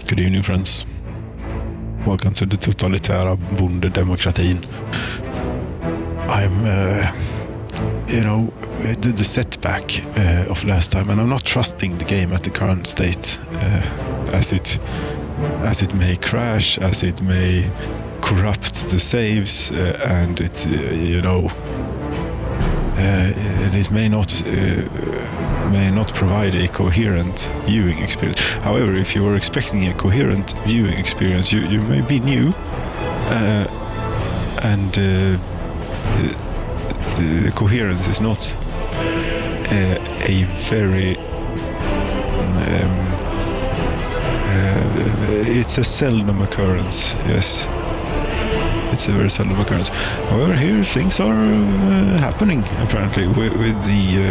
Good evening, friends. Welcome to the totalitära bondedemokratin. I'm, the setback of last time, and I'm not trusting the game at the current state, as it may crash, as it may corrupt the saves, and it may not provide a coherent viewing experience. However, if you are expecting a coherent viewing experience, you may be new, and the coherence is not a very it's a seldom occurrence. Yes, it's a very seldom occurrence. However, here things are happening apparently with the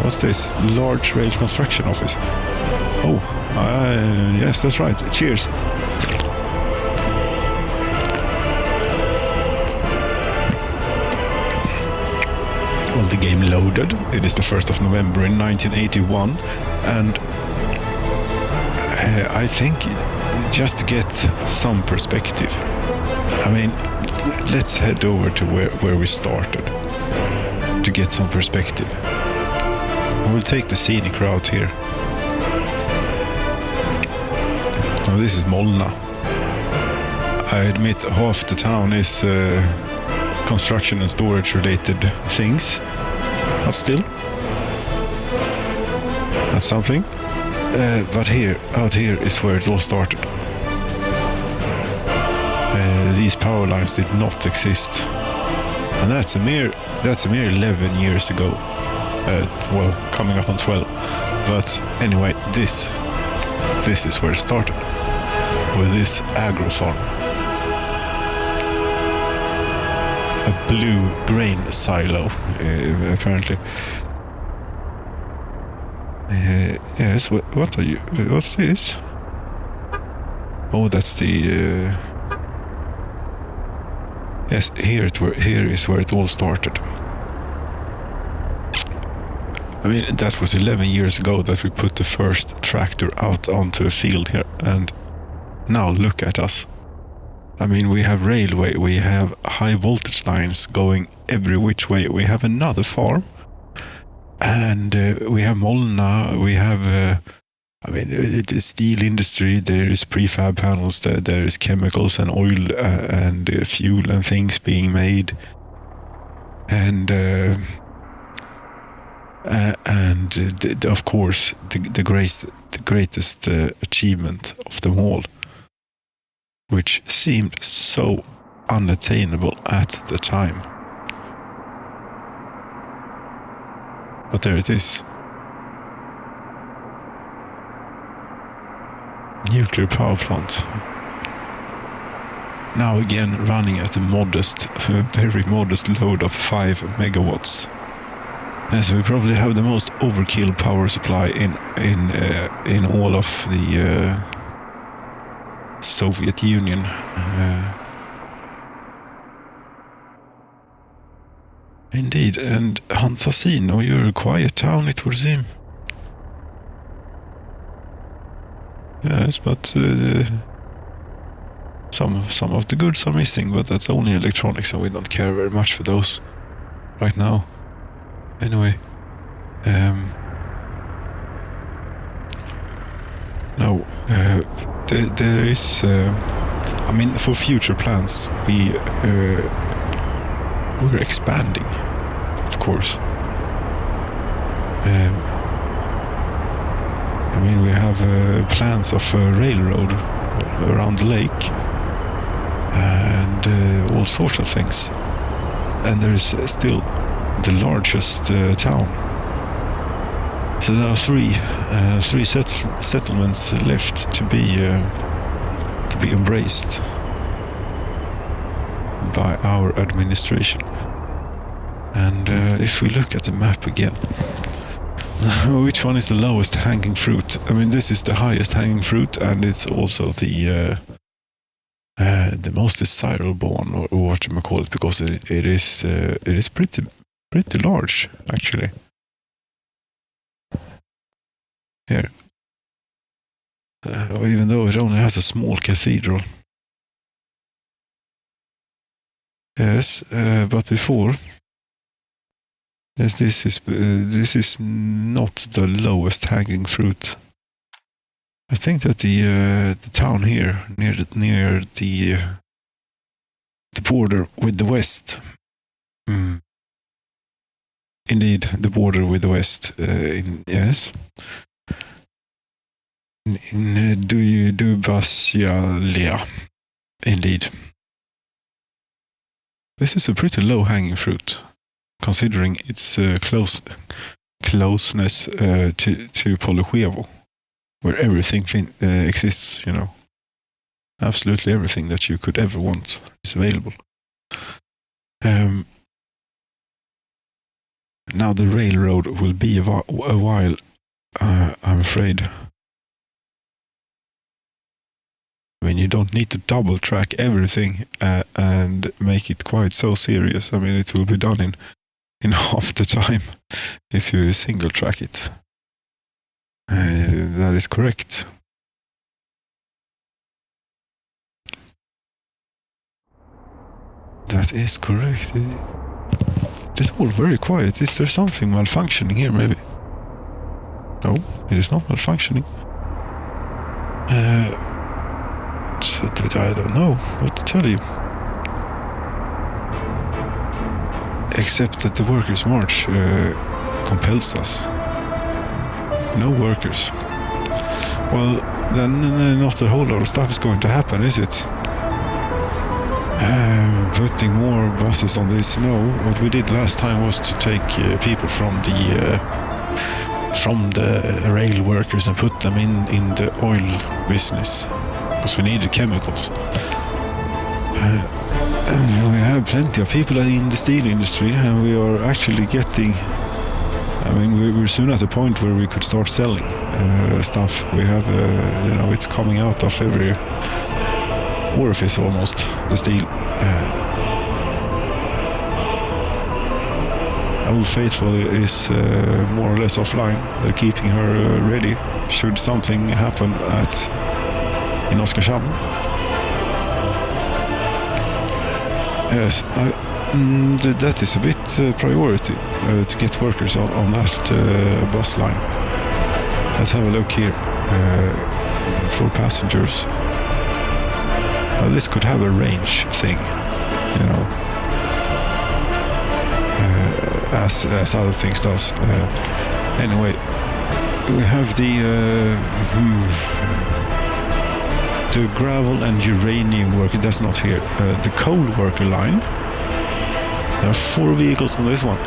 what's this? Large rail construction office. Oh, yes, that's right. Cheers. Well, the game loaded. It is the 1st of November in 1981, and I think just to get some perspective, I mean, let's head over to where we started to get some perspective. We'll take the scenic route here. Now, this is Molna. I admit half the town is construction and storage related things, but still, that's something. But out here is where it all started. These power lines did not exist, and that's a mere 11 years ago. Well, coming up on 12. But anyway, this is where it started, with this agro farm. A blue grain silo, apparently. Yes, what are you? What's this? Oh, that's the... Yes, here is where it all started. I mean, that was 11 years ago that we put the first tractor out onto a field here, and now look at us. I mean, we have railway, we have high voltage lines going every which way, we have another farm, and we have Molna, we have... it is steel industry, there is prefab panels, there is chemicals and oil and fuel and things being made. And of course, the greatest achievement of them all, which seemed so unattainable at the time. But there it is. Nuclear power plant. Now again running at a very modest load of 5 megawatts. And so we probably have the most overkill power supply in all of the Soviet Union. Indeed, and Hansasin, you're a quiet town, it would seem. Yes, but some of the goods are missing, but that's only electronics, and we don't care very much for those right now. Anyway, no, there is. I mean, for future plans, we're expanding, of course. I mean, we have plans of a railroad around the lake and all sorts of things. And there is still the largest town. So there are three settlements left to be embraced by our administration. And if we look at the map again, which one is the lowest hanging fruit? I mean, this is the highest hanging fruit, and it's also the most desirable one, or what you call it, because it is pretty large, actually. Here, even though it only has a small cathedral. Yes, but before, yes, this is not the lowest hanging fruit. I think that the town here near the border with the west. Indeed, the border with the west. Yes. In Dubasjalia. Indeed. This is a pretty low-hanging fruit, considering its closeness to Polysjevo, where everything exists. Absolutely everything that you could ever want is available. Now the railroad will be a while, I'm afraid. I mean, you don't need to double track everything and make it quite so serious. I mean, it will be done in half the time if you single track it. That is correct. That is correct. It's all very quiet. Is there something malfunctioning here, maybe? No, it is not malfunctioning. So I don't know what to tell you. Except that the Workers' March compels us. No workers. Well, then not a whole lot of stuff is going to happen, is it? Putting more buses on this. No, what we did last time was to take people from the rail workers and put them in the oil business, because we needed chemicals. We have plenty of people in the steel industry, and we are actually getting. I mean, we're soon at a point where we could start selling stuff. We have, it's coming out of every orifice almost, the steel. Old Faithful is more or less offline. They're keeping her ready should something happen in Oskarshamn. Yes, that is a bit priority to get workers on that bus line. Let's have a look here for passengers. This could have a range thing, as other things does. Anyway, we have the gravel and uranium worker. That's not here. The coal worker line. There are 4 vehicles on this one.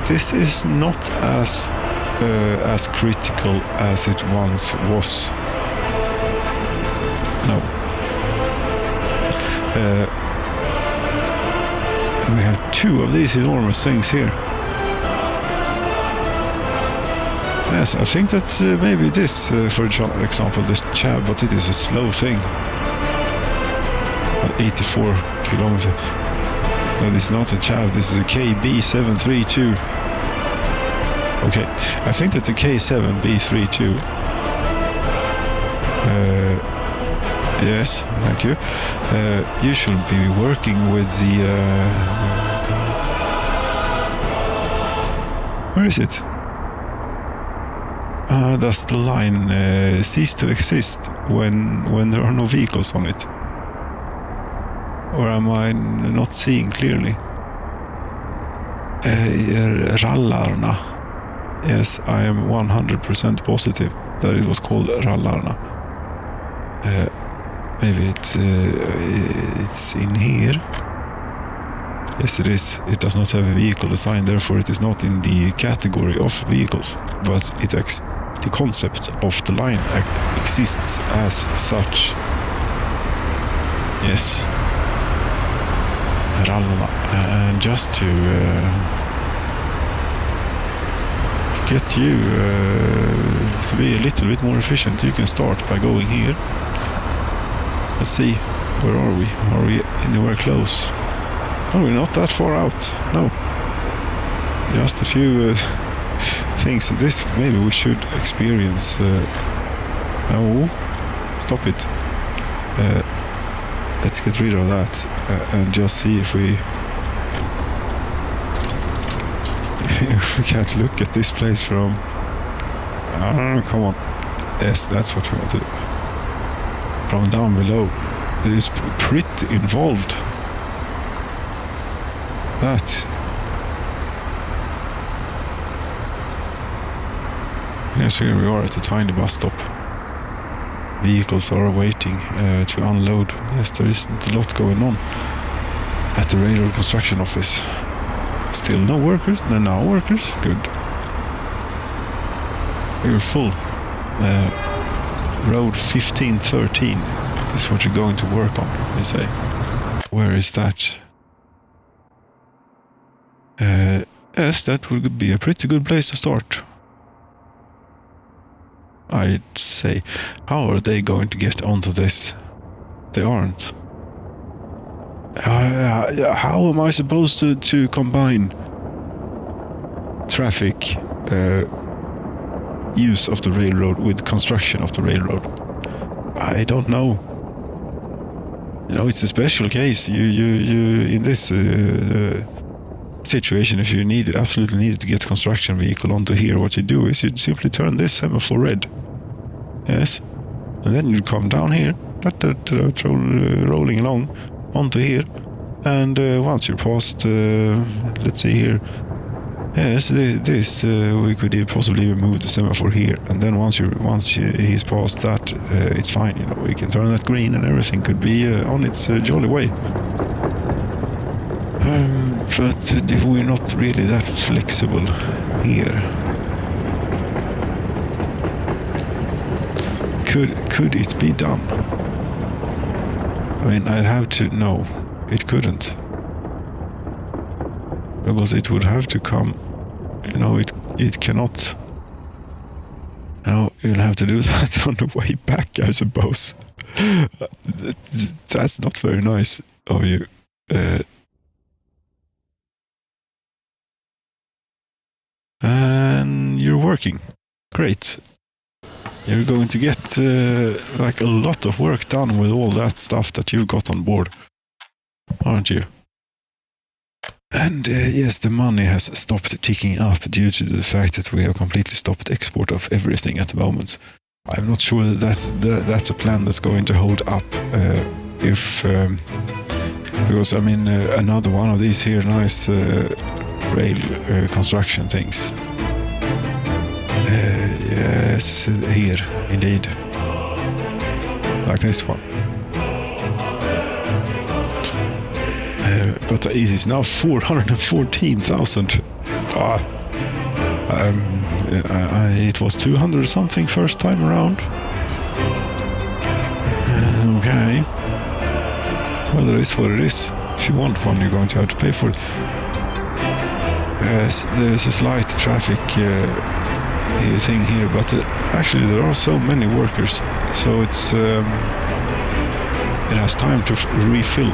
This is not as critical as it once was. No. We have 2 of these enormous things here. Yes, I think that's maybe this, for example, this chav, but it is a slow thing. 84 kilometers. No, this is not a chav, this is a KB732. Okay, I think that the K7B32. Yes, thank you. You should be working with the... Where is it? Does the line cease to exist when there are no vehicles on it? Or am I not seeing clearly? Rallarna. Yes, I am 100% positive that it was called Rallarna. Maybe it's in here. Yes, it is. It does not have a vehicle assigned, therefore it is not in the category of vehicles. But the concept of the line exists as such. Yes. And just to get you to be a little bit more efficient, you can start by going here. Let's see, where are we? Are we anywhere close? Oh, we're not that far out. No. Just a few things. This maybe we should experience. No. Stop it. Let's get rid of that and just see if we can't look at this place from... come on. Yes, that's what we want to do. From down below. It is pretty involved. That. Yes, here we are at a tiny bus stop. Vehicles are waiting to unload. Yes, there isn't a lot going on at the railroad construction office. Still no workers? No, now workers? Good. We're full. Road 1513 is what you're going to work on, you say. Where is that? Yes, that would be a pretty good place to start. I'd say. How are they going to get onto this? They aren't. How am I supposed to combine traffic use of the railroad with construction of the railroad? I don't know. You know, it's a special case. You in this situation, if you absolutely needed to get a construction vehicle onto here, what you do is you simply turn this semaphore red. Yes, and then you come down here, rolling along onto here, and once you're past, let's see here. Yes, this we could possibly even move the semaphore here, and then once he's past that, it's fine. You know, we can turn that green, and everything could be on its jolly way. But we're not really that flexible here. Could it be done? I mean, I'd have to... No, it couldn't. Because it would have to come... You know, it cannot... No, you'll have to do that on the way back, I suppose. That's not very nice of you. And you're working. Great. You're going to get like a lot of work done with all that stuff that you've got on board, aren't you? And yes, the money has stopped ticking up due to the fact that we have completely stopped export of everything at the moment. I'm not sure that that's a plan that's going to hold up because I mean another one of these here nice rail construction things. Yes, here, indeed. Like this one. But it is now 414,000. It was 200 something first time around. Okay. Well, it is what it is. If you want one, you're going to have to pay for it. Yes, there's a slight traffic thing here, but actually there are so many workers, so it's it has time to refill.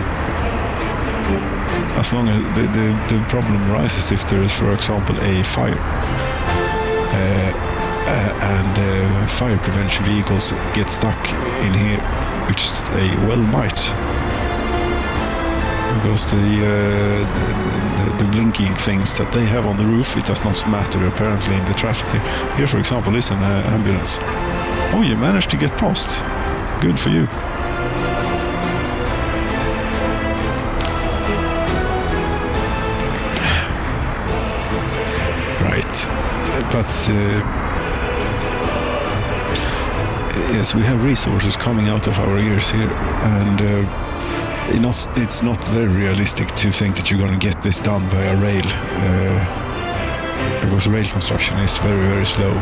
As long as the problem arises if there is, for example, a fire, and fire prevention vehicles get stuck in here, which they well might. Because the blinking things that they have on the roof, it does not matter apparently in the traffic. Here, for example, is an ambulance. Oh, you managed to get past. Good for you. Right. But yes, we have resources coming out of our ears here, and it's not very realistic to think that you're going to get this done via rail, because rail construction is very, very slow.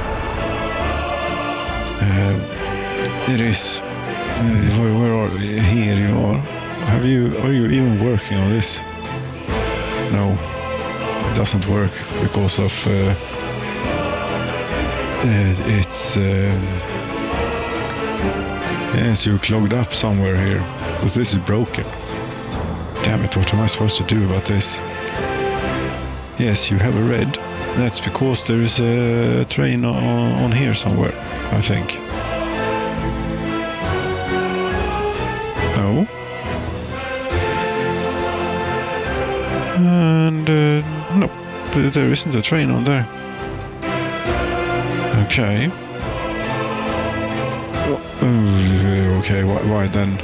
It is. Where are we? Here you are. Are you even working on this? No, it doesn't work because of it's. Yes, you're clogged up somewhere here. Because this is broken. Damn it, what am I supposed to do about this? Yes, you have a red. That's because there is a train on here somewhere, I think. No. And no, there isn't a train on there. Okay. Okay, why then?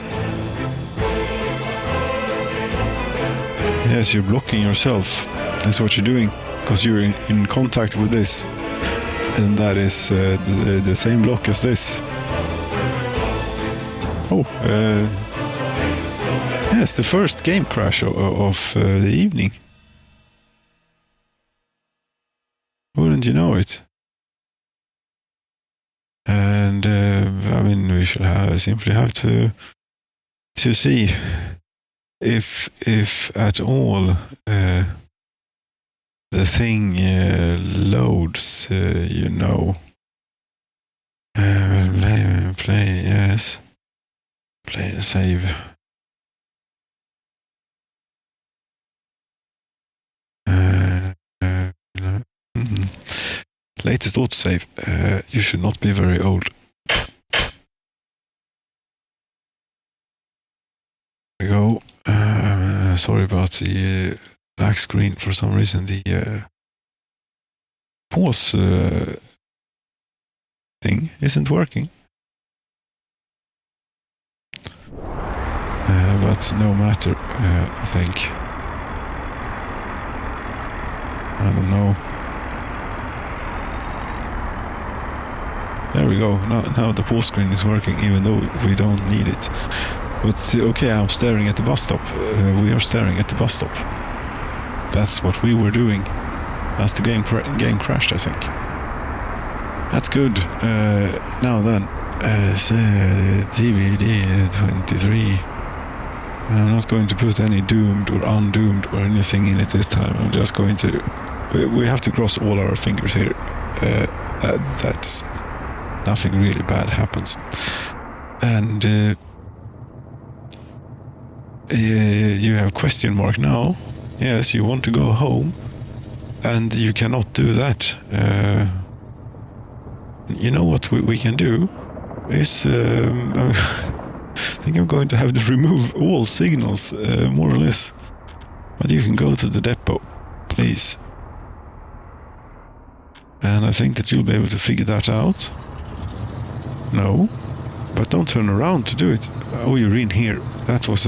Yes, you're blocking yourself. That's what you're doing, because you're in contact with this. And that is the same block as this. Oh, yes, the first game crash of the evening. Wouldn't you know it? And I mean, we should simply have to see if at all the thing loads. Play, yes, play and save. Latest autosave. You should not be very old. There we go. Sorry about the black screen. For some reason, the pause thing isn't working. But no matter, I think. I don't know. There we go. Now the pause screen is working, even though we don't need it. But okay, I'm staring at the bus stop. We are staring at the bus stop. That's what we were doing. As the game crashed, I think. That's good. Now then, TBD 23. I'm not going to put any doomed or undoomed or anything in it this time. I'm just going to... We have to cross all our fingers here. That's... Nothing really bad happens. And you have question mark now. Yes, you want to go home. And you cannot do that. You know what we can do? Is... I think I'm going to have to remove all signals, more or less. But you can go to the depot, please. And I think that you'll be able to figure that out. No, but don't turn around to do it. Oh, you're in here. That was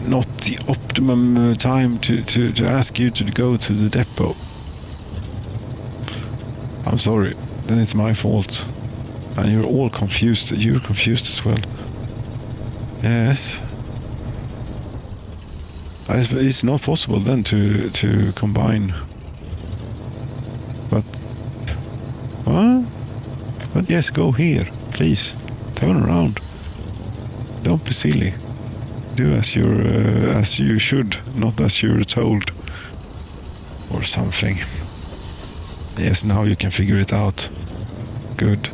not the optimum time to ask you to go to the depot. I'm sorry. Then it's my fault. And you're all confused. You're confused as well. Yes. It's not possible then to combine. But what? But yes, go here, please. Turn around. Don't be silly. Do as you should, not as you're told, or something. Yes, now you can figure it out. Good.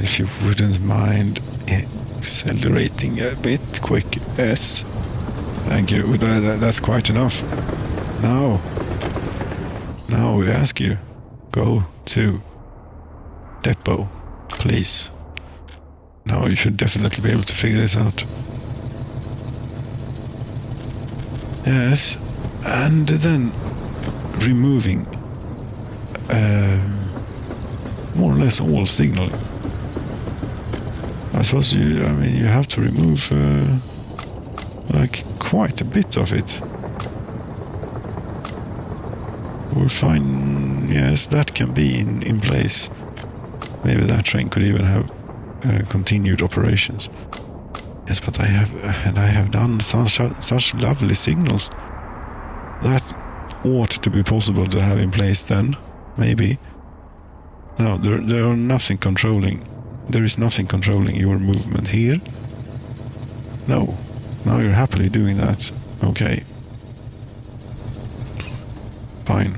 If you wouldn't mind accelerating a bit quick. Yes. Thank you. That's quite enough. Now we ask you, go to depot, please. Now you should definitely be able to figure this out. Yes. And then removing more or less all signaling. I suppose you have to remove like quite a bit of it. We're fine. Yes, that can be in place. Maybe that train could even have continued operations. Yes, but I have done such lovely signals. That ought to be possible to have in place then. Maybe. No, there are nothing controlling. There is nothing controlling your movement here. No. Now you're happily doing that. Okay. Fine.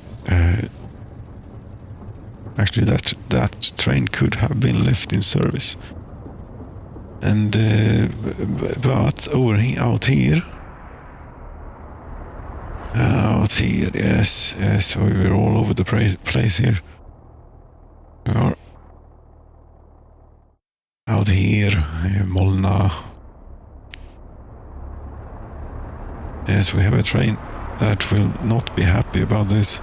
Actually, that train could have been left in service. And but out here, yes, we're all over the place here. We are out here, Molna. Yes, we have a train that will not be happy about this.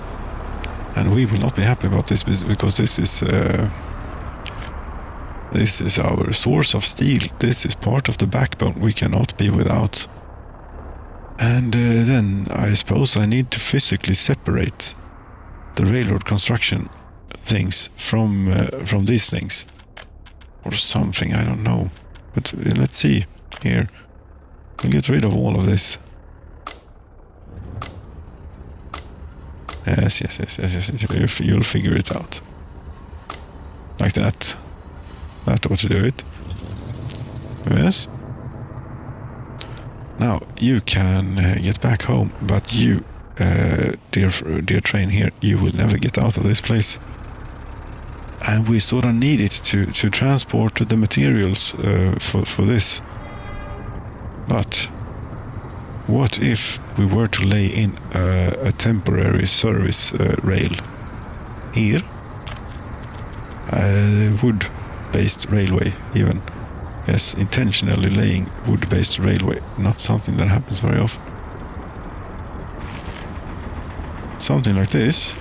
And we will not be happy about this because this is our source of steel. This is part of the backbone we cannot be without. And then I suppose I need to physically separate the railroad construction things from these things. Or something, I don't know. But let's see here. We'll get rid of all of this. Yes. You'll figure it out. Like that. That ought to do it. Yes. Now, you can get back home, but you, dear train here, you will never get out of this place. And we sort of need it to transport the materials for this. But what if we were to lay in a temporary service rail here? Wood-based railway even. Yes, intentionally laying wood-based railway. Not something that happens very often. Something like this.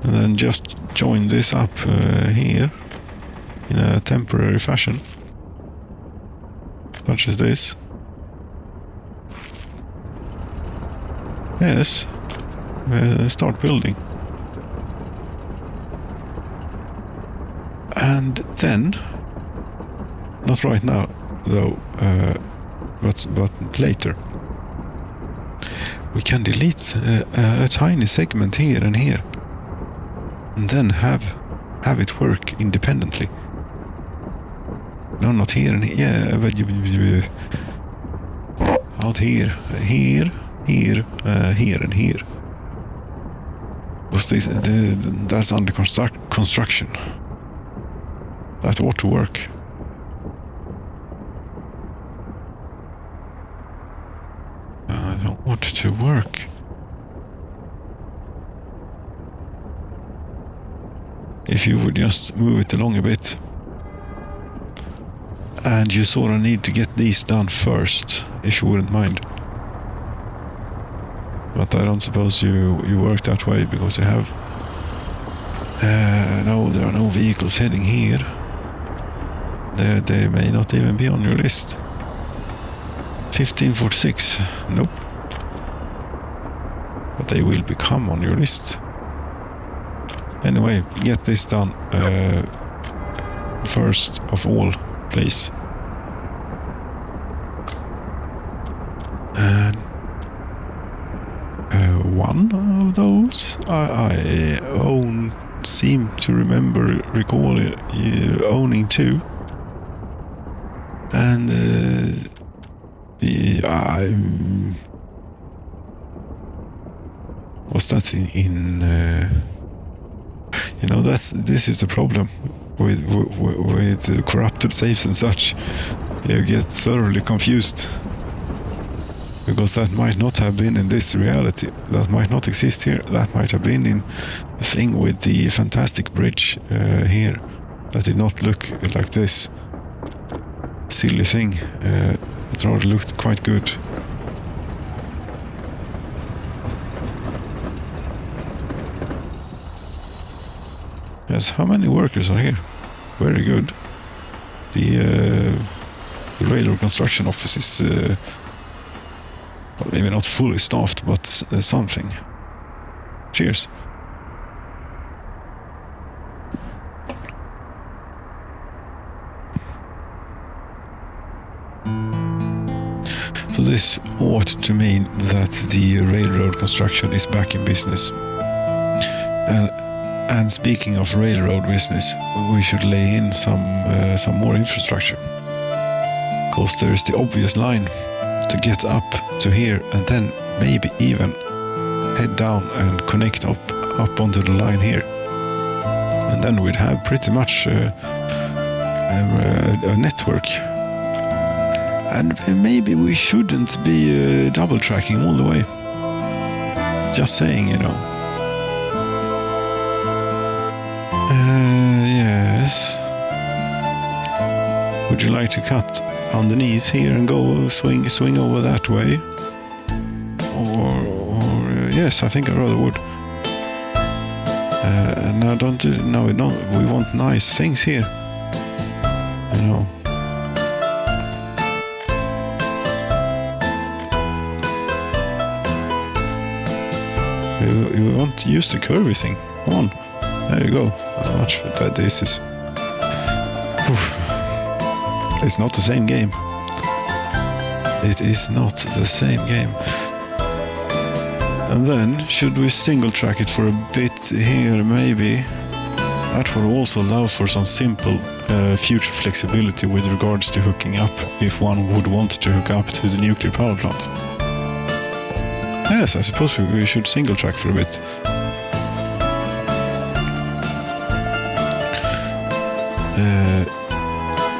And then just join this up here in a temporary fashion, such as this. Yes, start building. And then, not right now though, but later, we can delete a tiny segment here and here. And then have it work independently. No, not here and here. Yeah, but out here, here, and here. Was this? That's under construction. That ought to work. I don't want it to work. If you would just move it along a bit. And you sort of need to get these done first, if you wouldn't mind. But I don't suppose you work that way because you have... no, there are no vehicles heading here. They may not even be on your list. 1546, nope. But they will become on your list. Anyway, get this done first of all, please. And one of those I seem to recall owning two. And was that in you know, this is the problem with corrupted safes and such. You get thoroughly confused because that might not have been in this reality. That might not exist here. That might have been in the thing with the fantastic bridge here. That did not look like this silly thing. It rather looked quite good. Yes, how many workers are here? Very good. The railroad construction office is well, maybe not fully staffed, but something. Cheers. So this ought to mean that the railroad construction is back in business. And speaking of railroad business, we should lay in some more infrastructure. Because there is the obvious line to get up to here and then maybe even head down and connect up onto the line here. And then we'd have pretty much a network. And maybe we shouldn't be double tracking all the way. Just saying, you know. Yes. Would you like to cut underneath here and go swing over that way? Or yes, I think I rather would. Now we don't. We want nice things here. You know. You want to use the curvy thing. Come on. There you go. How much that this is. It's not the same game. It is not the same game. And then, should we single track it for a bit here, maybe? That will also allow for some simple future flexibility with regards to hooking up, if one would want to hook up to the nuclear power plant. Yes, I suppose we should single track for a bit.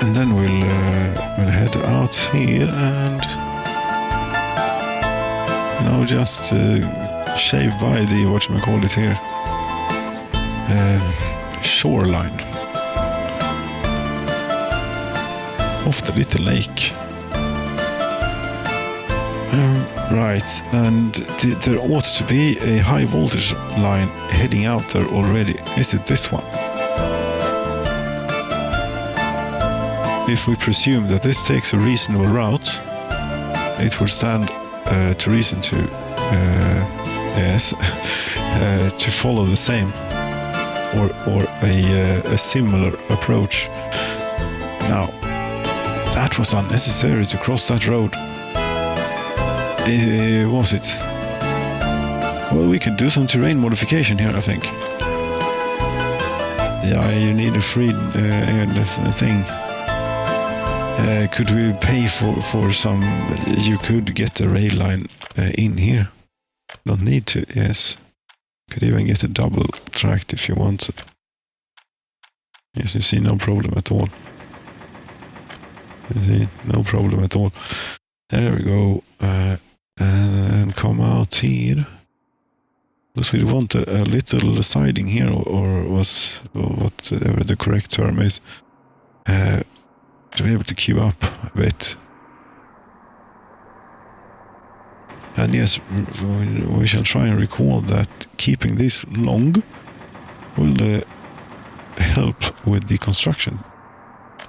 And then we'll head out here and just shave by the whatchamacallit here shoreline of the little lake. Right, and there ought to be a high voltage line heading out there already. Is it this one? If we presume that this takes a reasonable route, it would stand to reason to to follow the same or a similar approach. Now, that was unnecessary to cross that road. Was it? Well, we could do some terrain modification here, I think. Yeah, you need a free thing. Could we pay for some? You could get the rail line in here. Don't need to, yes. Could even get a double tracked if you want. Yes, you see, no problem at all. You see, no problem at all. There we go. And come out here. Because we want a little siding here, or whatever the correct term is, to be able to queue up a bit. And yes, we shall try and recall that keeping this long will help with the construction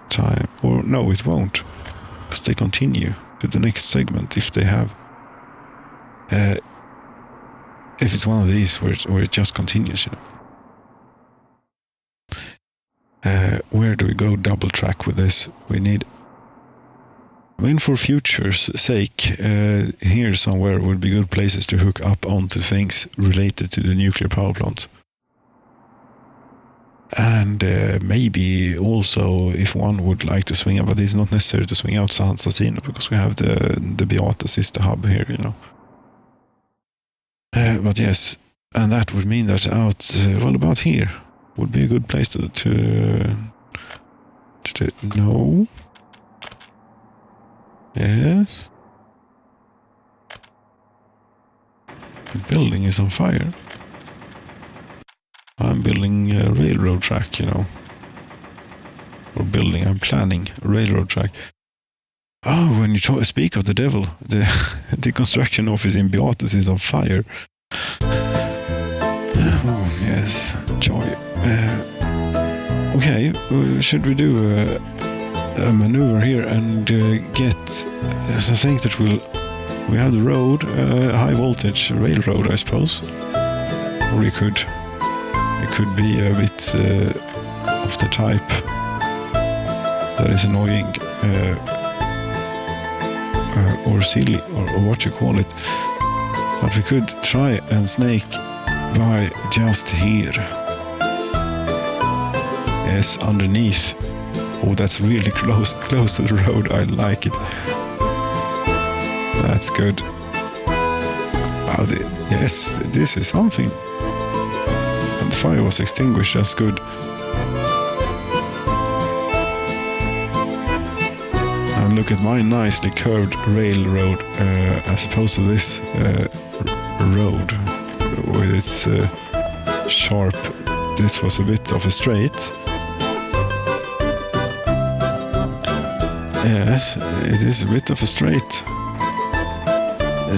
time. Or no, it won't, because they continue to the next segment if they have. If it's one of these where it just continues, where do we go double track with this? We need, for future's sake, here somewhere would be good places to hook up onto things related to the nuclear power plant. And maybe also if one would like to swing out, but it's not necessary to swing out San Sasino because we have the Beata sister hub here, But yes, and that would mean that out, about here would be a good place to no. Yes. The building is on fire. I'm building a railroad track, Or I'm planning a railroad track. Oh, when you speak of the devil, the construction office in Beatus is on fire. Oh, yes, joy. Okay, should we do a maneuver here and get... I think that we have the road, high voltage railroad, I suppose. Or it could be a bit of the type that is annoying. Or silly, or what you call it. But we could try and snake by just here. Yes, underneath. Oh, that's really close to the road. I like it. That's good. Wow, yes, this is something. And the fire was extinguished, that's good. And look at my nicely curved railroad as opposed to this road with its sharp this was a bit of a straight. Yes, it is a bit of a straight.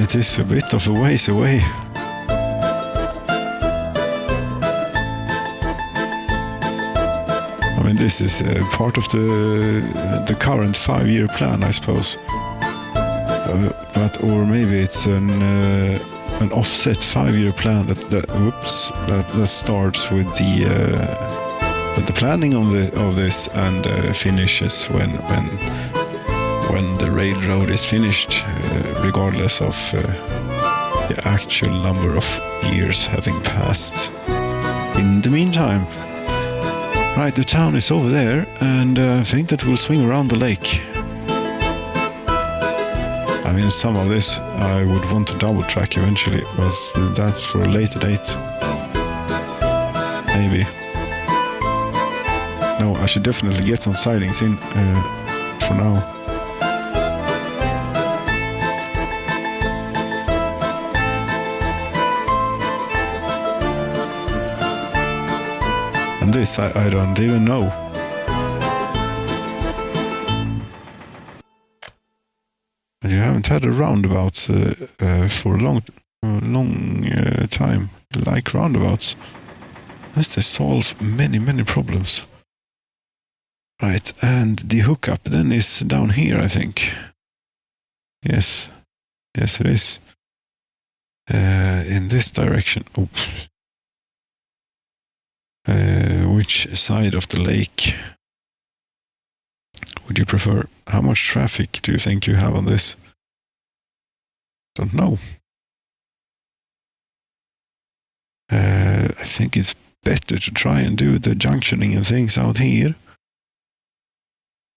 It is a bit of a ways away. I mean, this is part of the current 5-year plan, I suppose. But or maybe it's an offset 5-year plan that starts with the planning of this and finishes when the railroad is finished, regardless of the actual number of years having passed. In the meantime, right, the town is over there, and I think that we'll swing around the lake. I mean, some of this I would want to double track eventually, but that's for a later date. Maybe. No, I should definitely get some sightings in for now. And this I don't even know. You haven't had a roundabout for a long time. You like roundabouts. Unless they solve many problems. Right, and the hookup then is down here, I think. Yes, it is. In this direction. Oops. Which side of the lake would you prefer? How much traffic do you think you have on this? Don't know. I think it's better to try and do the junctioning and things out here,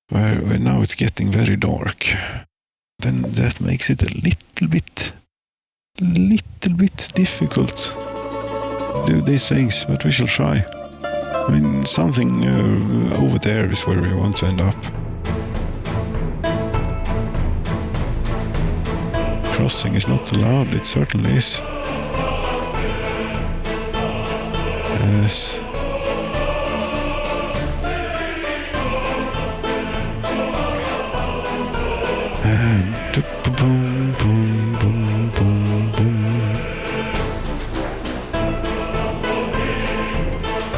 where now it's getting very dark. Then that makes it a little bit difficult to do these things, but we shall try. I mean, something over there is where we want to end up. Crossing is not allowed, it certainly is. Yes. And boom, boom, boom, boom, boom.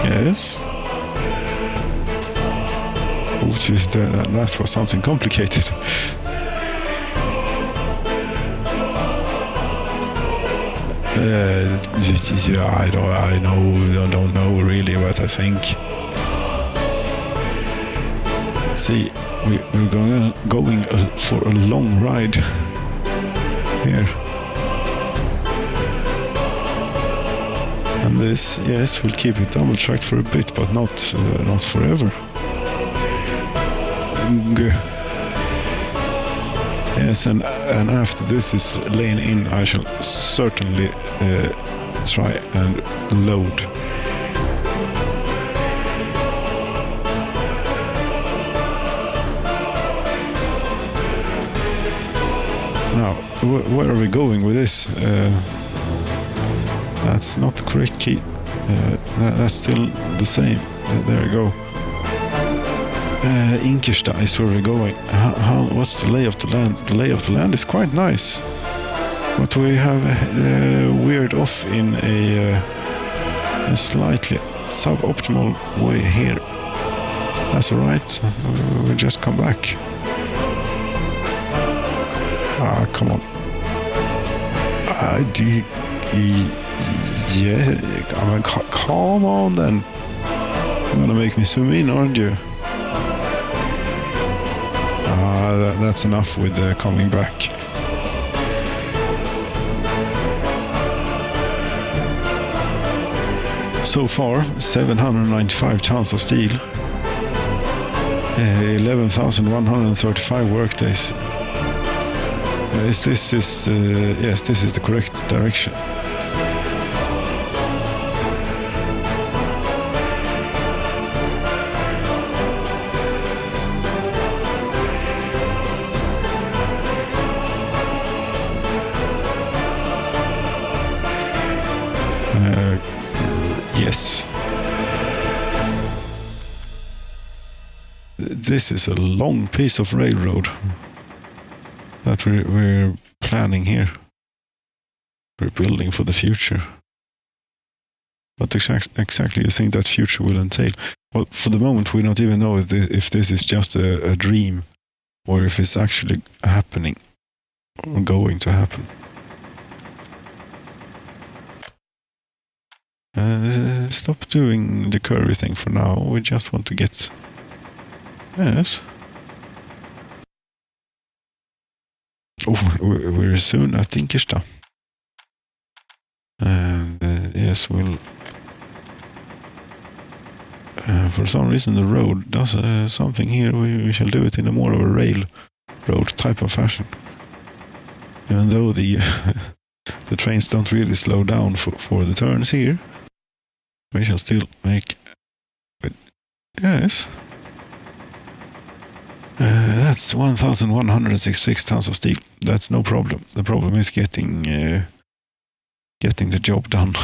Yes. Oh, geez, that was something complicated. I don't know really what I think. Let's see, we're going for a long ride here. And this, yes, we'll keep it double tracked for a bit, but not forever. Yes, and after this is laying in, I shall certainly try and load. Now, where are we going with this? That's not the correct key. That's still the same. There we go. Inkersta is where we're going. What's the lay of the land? The lay of the land is quite nice, but we have veered off in a slightly suboptimal way here. That's alright. We'll just come back. Ah, come on. Yeah, I mean, come on then. You're gonna make me zoom in, aren't you? That's enough with coming back. So far, 795 tons of steel, 11,135 workdays. Yes, this is the correct direction. Yes. this is a long piece of railroad that we're planning here. We're building for the future. What exactly you think that future will entail? Well, for the moment, we don't even know if this is just a dream or if it's actually happening or going to happen. Stop doing the curvy thing for now. We just want to get... Yes. Oh, we're soon at Inkersta. And yes, we'll... for some reason the road does something here. We shall do it in a more of a railroad type of fashion. Even though the the trains don't really slow down for the turns here, we shall still make... Yes. That's 1,166 tons of steel. That's no problem. The problem is getting the job done.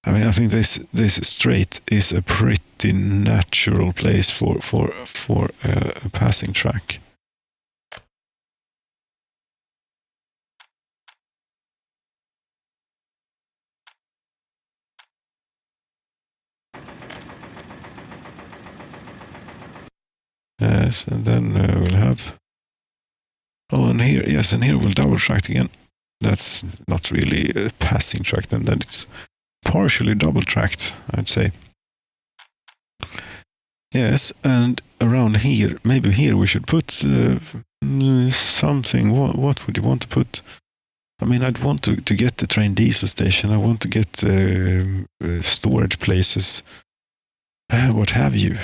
I mean, I think this strait is a pretty natural place for a passing track. Yes, and then we'll have... Oh, and here, yes, and here we'll double track again. That's not really a passing track, then it's partially double tracked, I'd say. Yes, and around here, maybe here we should put something. What would you want to put? I mean, I'd want to get the train diesel station. I want to get storage places. What have you?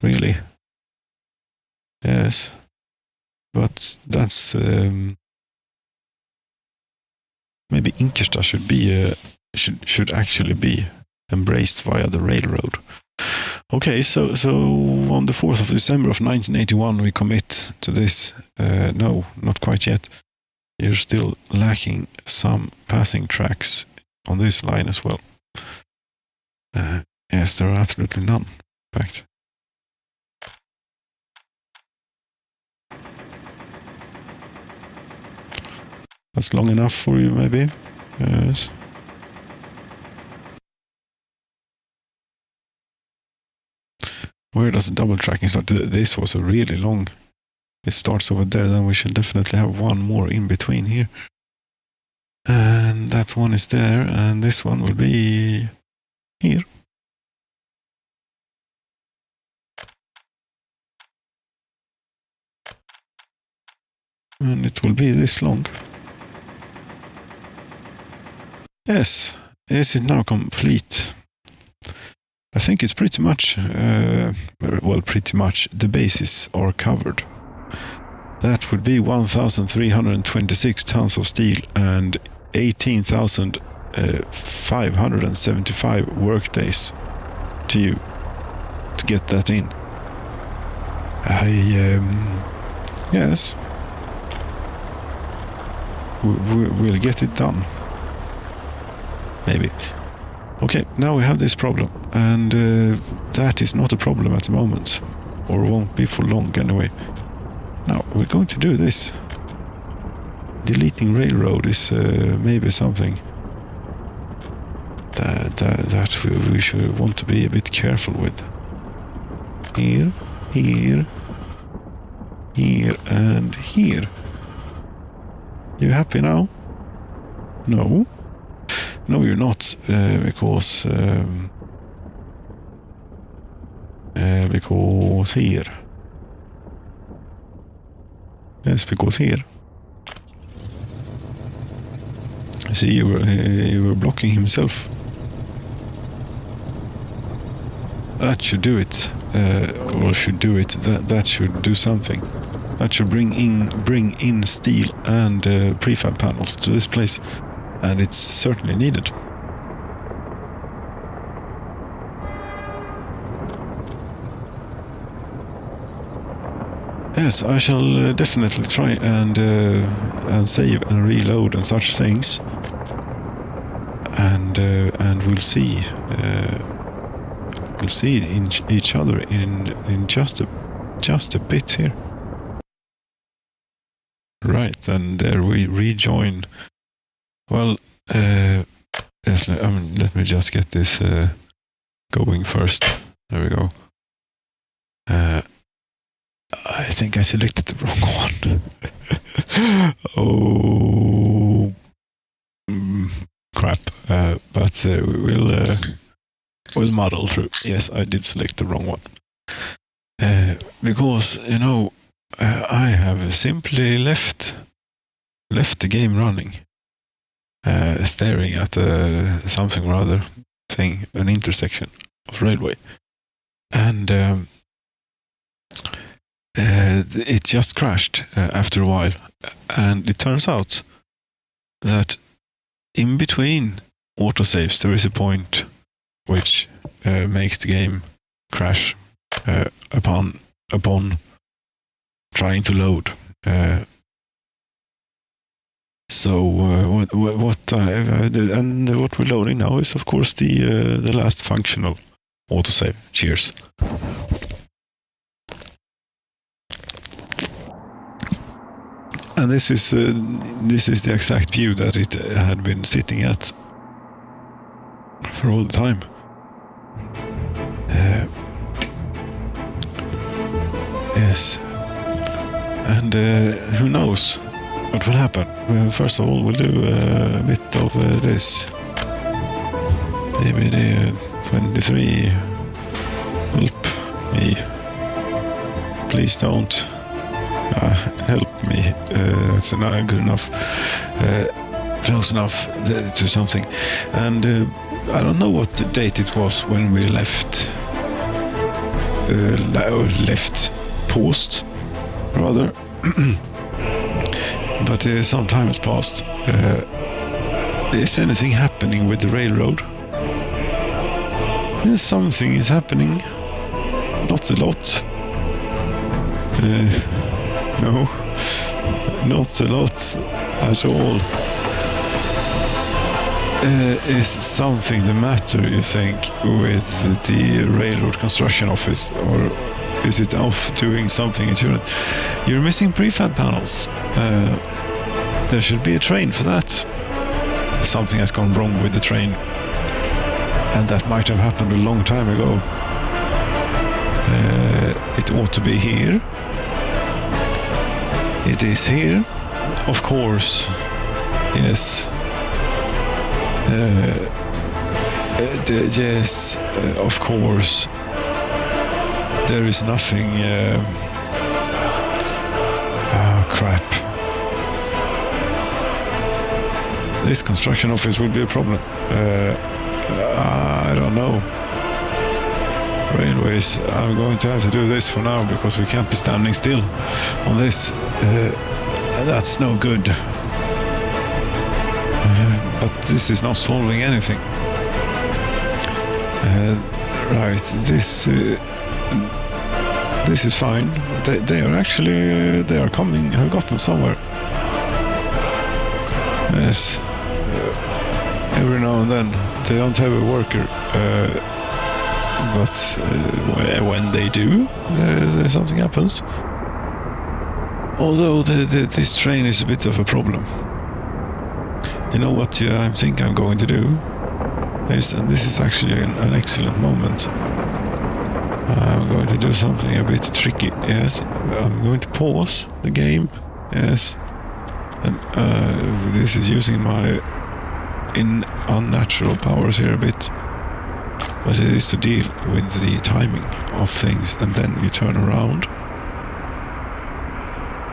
Really? Yes. But that's... maybe Inkersta should be... should actually be embraced via the railroad. Okay, so on the 4th of December of 1981 we commit to this. No, not quite yet. You're still lacking some passing tracks on this line as well. Yes, there are absolutely none, in fact. That's long enough for you, maybe? Yes. Where does the double tracking start? This was a really long... It starts over there, then we should definitely have one more in between here. And that one is there, and this one will be here. And it will be this long. Yes, is it now complete? I think it's pretty much, pretty much the bases are covered. That would be 1,326 tons of steel and 18,575 workdays to you to get that in. Yes, we'll get it done. Maybe. Okay, now we have this problem, and that is not a problem at the moment, or won't be for long anyway. Now, we're going to do this. Deleting railroad is maybe something that we should want to be a bit careful with. Here, here, here, and here. You happy now? No? No, you're not, because here. Yes, because here. See, you were blocking himself. That should do it, or should do it. That should do something. That should bring in steel and prefab panels to this place. And it's certainly needed. Yes, I shall definitely try and save and reload and such things. And we'll see people see each other in just a bit here. Right, and there we rejoin. Well, yes, let me just get this going first. There we go. I think I selected the wrong one. Oh, crap. But we'll muddle through. Yes, I did select the wrong one. Because, I have simply left the game running, staring at something or other thing, an intersection of railway. And it just crashed after a while. And it turns out that in between autosaves there is a point which makes the game crash upon trying to load. So what we're loading now is, of course, the last functional autosave. Cheers. And this is the exact view that it had been sitting at for all the time. Yes. And who knows what will happen. First of all, we'll do a bit of this. TBD 23. Help me. Please don't. Help me. It's not good enough. Close enough to something. And I don't know what the date it was when we left. Paused, rather. But some time has passed. Is anything happening with the railroad? Yes, something is happening. Not a lot. No, not a lot at all. Is something the matter, you think, with the railroad construction office? Or is it off doing something it shouldn't? You're missing prefab panels. There should be a train for that. Something has gone wrong with the train. And that might have happened a long time ago. It ought to be here. It is here. Of course. Yes. Yes, of course. There is nothing. Crap. This construction office will be a problem. I don't know. Railways, I'm going to have to do this for now because we can't be standing still on this. That's no good. But this is not solving anything. Right, this is fine. They are coming, have gotten somewhere. Yes. Every now and then they don't have a worker, but when they do, something happens. Although this train is a bit of a problem. You know what I think I'm going to do is, and this is actually an excellent moment, I'm going to do something a bit tricky. Yes, I'm going to pause the game. Yes, and this is using my unnatural powers here a bit, but it is to deal with the timing of things, and then you turn around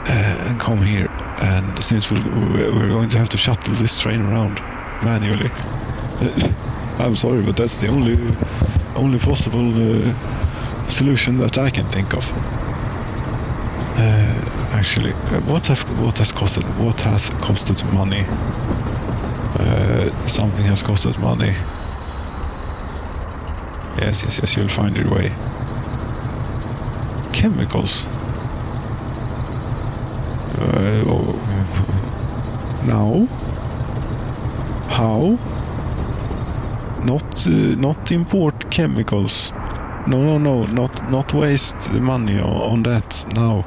and come here. And since we're going to have to shuttle this train around manually, I'm sorry, but that's the only possible solution that I can think of. Actually, what has costed money? Something has costed money. Yes, you'll find your way. Chemicals. Now? How? Not import chemicals No, not waste money on that now.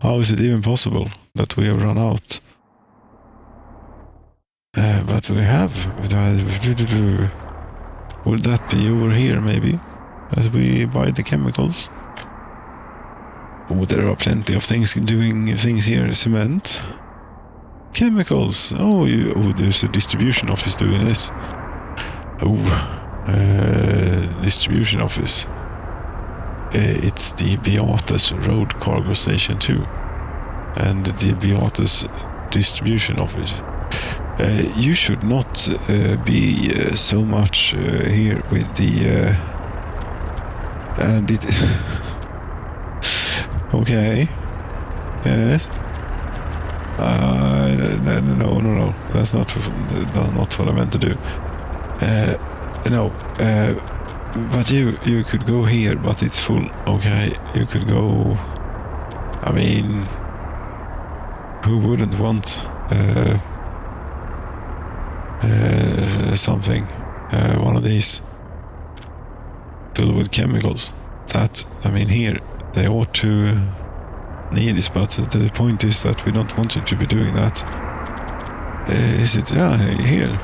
How is it even possible that we have run out? But we have. Would that be over here, maybe? As we buy the chemicals? Oh, there are plenty of things doing things here. Cement. Chemicals. Oh, there's a distribution office doing this. Distribution office. It's the Beatas Road Cargo Station too. And the Beatas Distribution Office. You should not be so much here with the... and it... Okay. Yes. No. That's not what I meant to do. But you could go here, but it's full. Okay, you could go... I mean... Who wouldn't want something, one of these filled with chemicals? That, I mean, here they ought to need this, but the point is that we don't want you to be doing that. Is it? Yeah, here,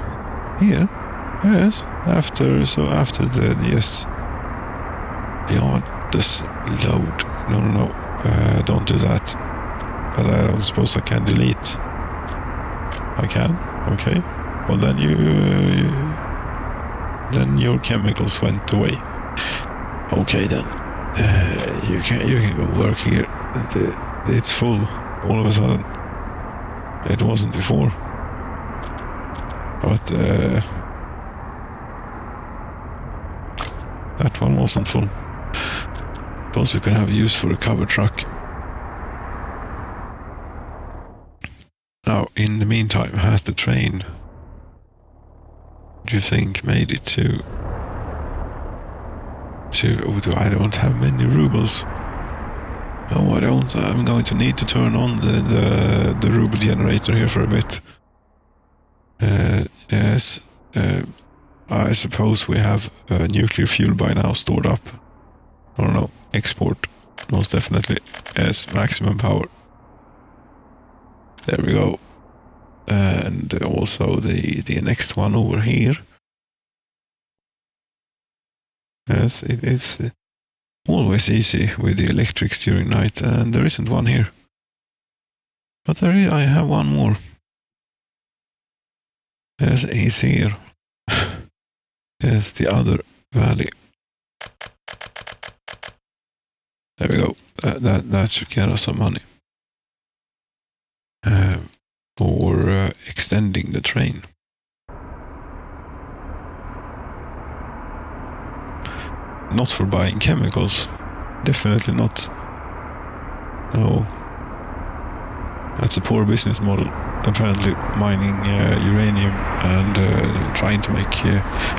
yes. After the yes, beyond this load. No. Don't do that. But I don't suppose I can delete. I can? Okay. Well, then then your chemicals went away. Okay, then. You can go work here. It's full all of a sudden. It wasn't before. But that one wasn't full. Suppose we could have use for a cover truck. Now, in the meantime, has the train, do you think, made it to I don't have many rubles. No, I don't. I'm going to need to turn on the ruble generator here for a bit. Yes. I suppose we have nuclear fuel by now stored up. I don't know. Export. Most definitely. Yes, maximum power. There we go. And also the next one over here. Yes, it's always easy with the electrics during night, and there isn't one here. But I have one more. Yes, it's here. Yes, the other valley. There we go. That should get us some money. For extending the train. Not for buying chemicals. Definitely not. No. That's a poor business model. Apparently mining uranium and trying to make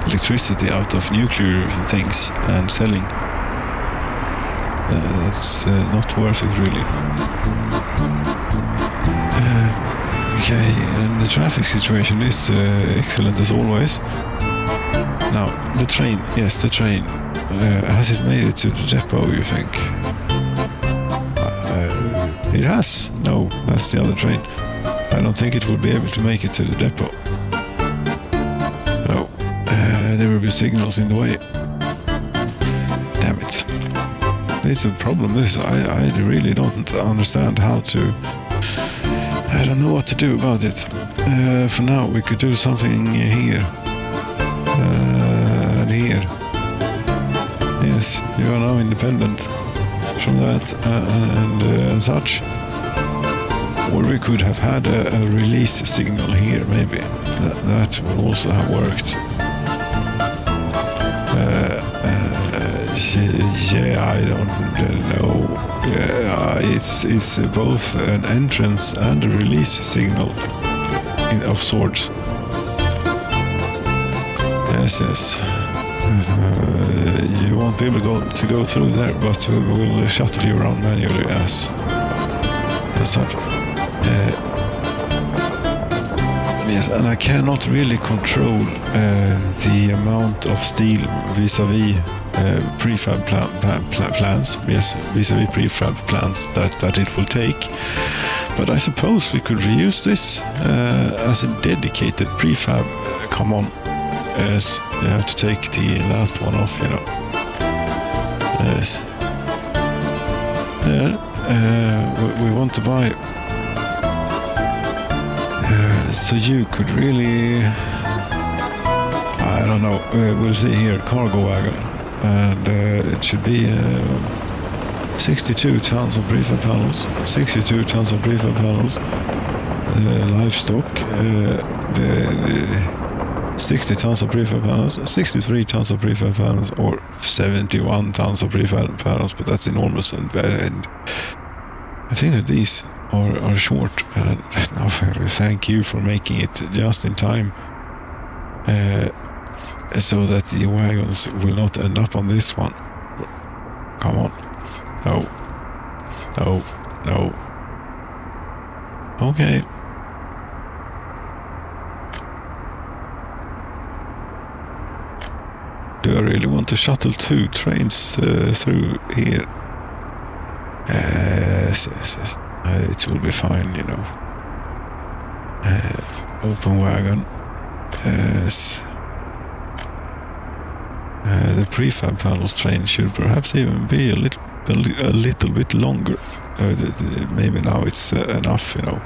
electricity out of nuclear things and selling. That's not worth it, really. Okay, and the traffic situation is excellent as always. Now, the train. Yes, the train. Has it made it to the depot, you think? It has. No, that's the other train. I don't think it will be able to make it to the depot. No, there will be signals in the way. Damn it. It's a problem. I really don't understand how to... I don't know what to do about it. For now, we could do something here. And here. Yes, you are now independent from that and such. Or we could have had a release signal here, maybe. That would also have worked. Yeah, I don't know. It's both an entrance and a release signal of sorts. Yes. You won't be able to go through there, but we will shuttle you around manually as such. Yes, and I cannot really control the amount of steel vis-a-vis prefab plans, yes, vis-a-vis prefab plans that it will take. But I suppose we could reuse this as a dedicated prefab. Come on, yes, you have to take the last one off, you know. Yes. There, we want to buy. So you could really, I don't know, we'll see here, cargo wagon, and it should be 62 tons of prefab panels, 62 tons of prefab panels, livestock, the 60 tons of prefab panels, 63 tons of prefab panels, or 71 tons of prefab panels, but that's enormous, and I think that these are short, and no, thank you for making it just in time, so that the wagons will not end up on this one. Come on. No. No. No. Okay. Do I really want to shuttle 2 trains through here? Yes. It will be fine, you know. Open wagon. Yes. The prefab panels train should perhaps even be a little bit longer. Maybe now it's enough, you know.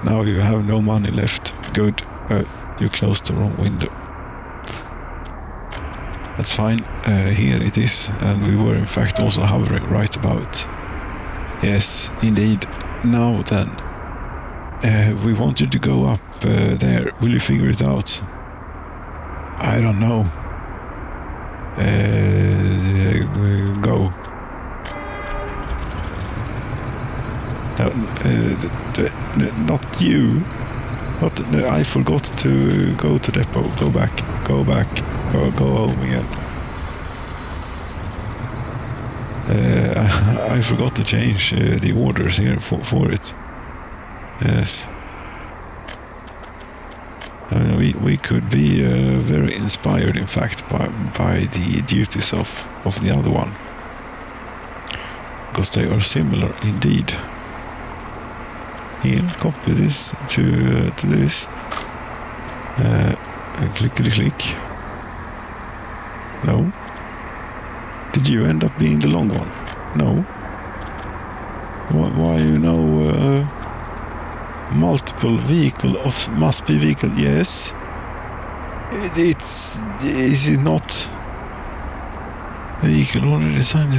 Now you have no money left. Good. You closed the wrong window. That's fine. Here it is, and we were in fact also hovering right above it. Yes, indeed. Now then, we wanted to go up there. Will you figure it out? I don't know. Go. Not you. But I forgot to go to depot. Go back. Go home again. I forgot to change the orders here for it. Yes. We could be very inspired, in fact, by the duties of the other one, because they are similar indeed. Here, copy this to this. Clickety-click. No. Did you end up being the long one? No. Why you know multiple vehicle of must be vehicle? Yes. Is it not vehicle already designed?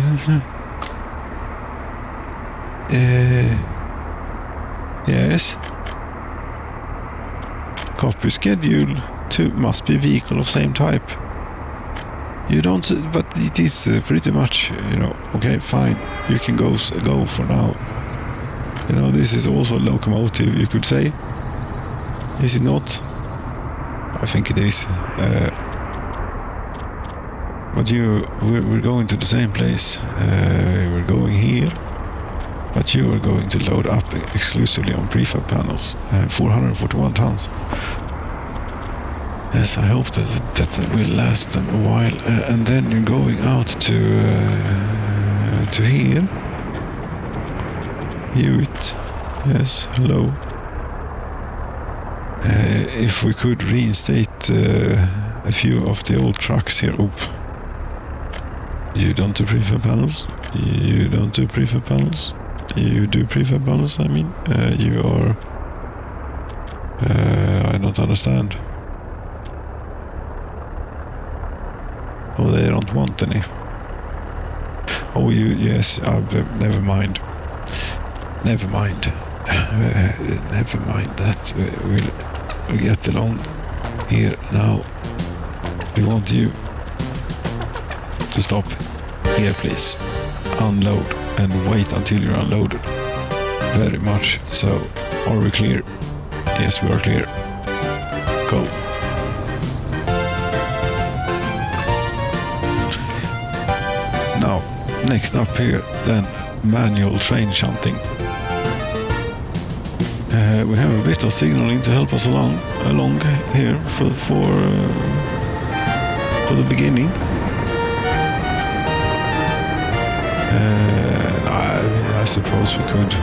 Yes. Copy schedule to must be vehicle of same type. You don't, but it is pretty much, you know. Okay, fine. You can go for now. You know, this is also a locomotive, you could say. Is it not? I think it is. But we're going to the same place. We're going here. But you are going to load up exclusively on prefab panels. 441 tons. Yes, I hope that will last them a while. And then you're going out to here. Hewitt. Yes, hello. If we could reinstate a few of the old trucks here. Oop. You don't do prefab panels? You don't do prefab panels? You do prefab panels, I mean? You are... I don't understand. Oh, they don't want any. Oh, yes, never mind. Never mind. Never mind that. We'll get along here now. We want you to stop here, please. Unload and wait until you're unloaded. Very much so. Are we clear? Yes, we are clear. Go. Now, next up here, then manual train shunting. We have a bit of signaling to help us along here for the beginning. I suppose we could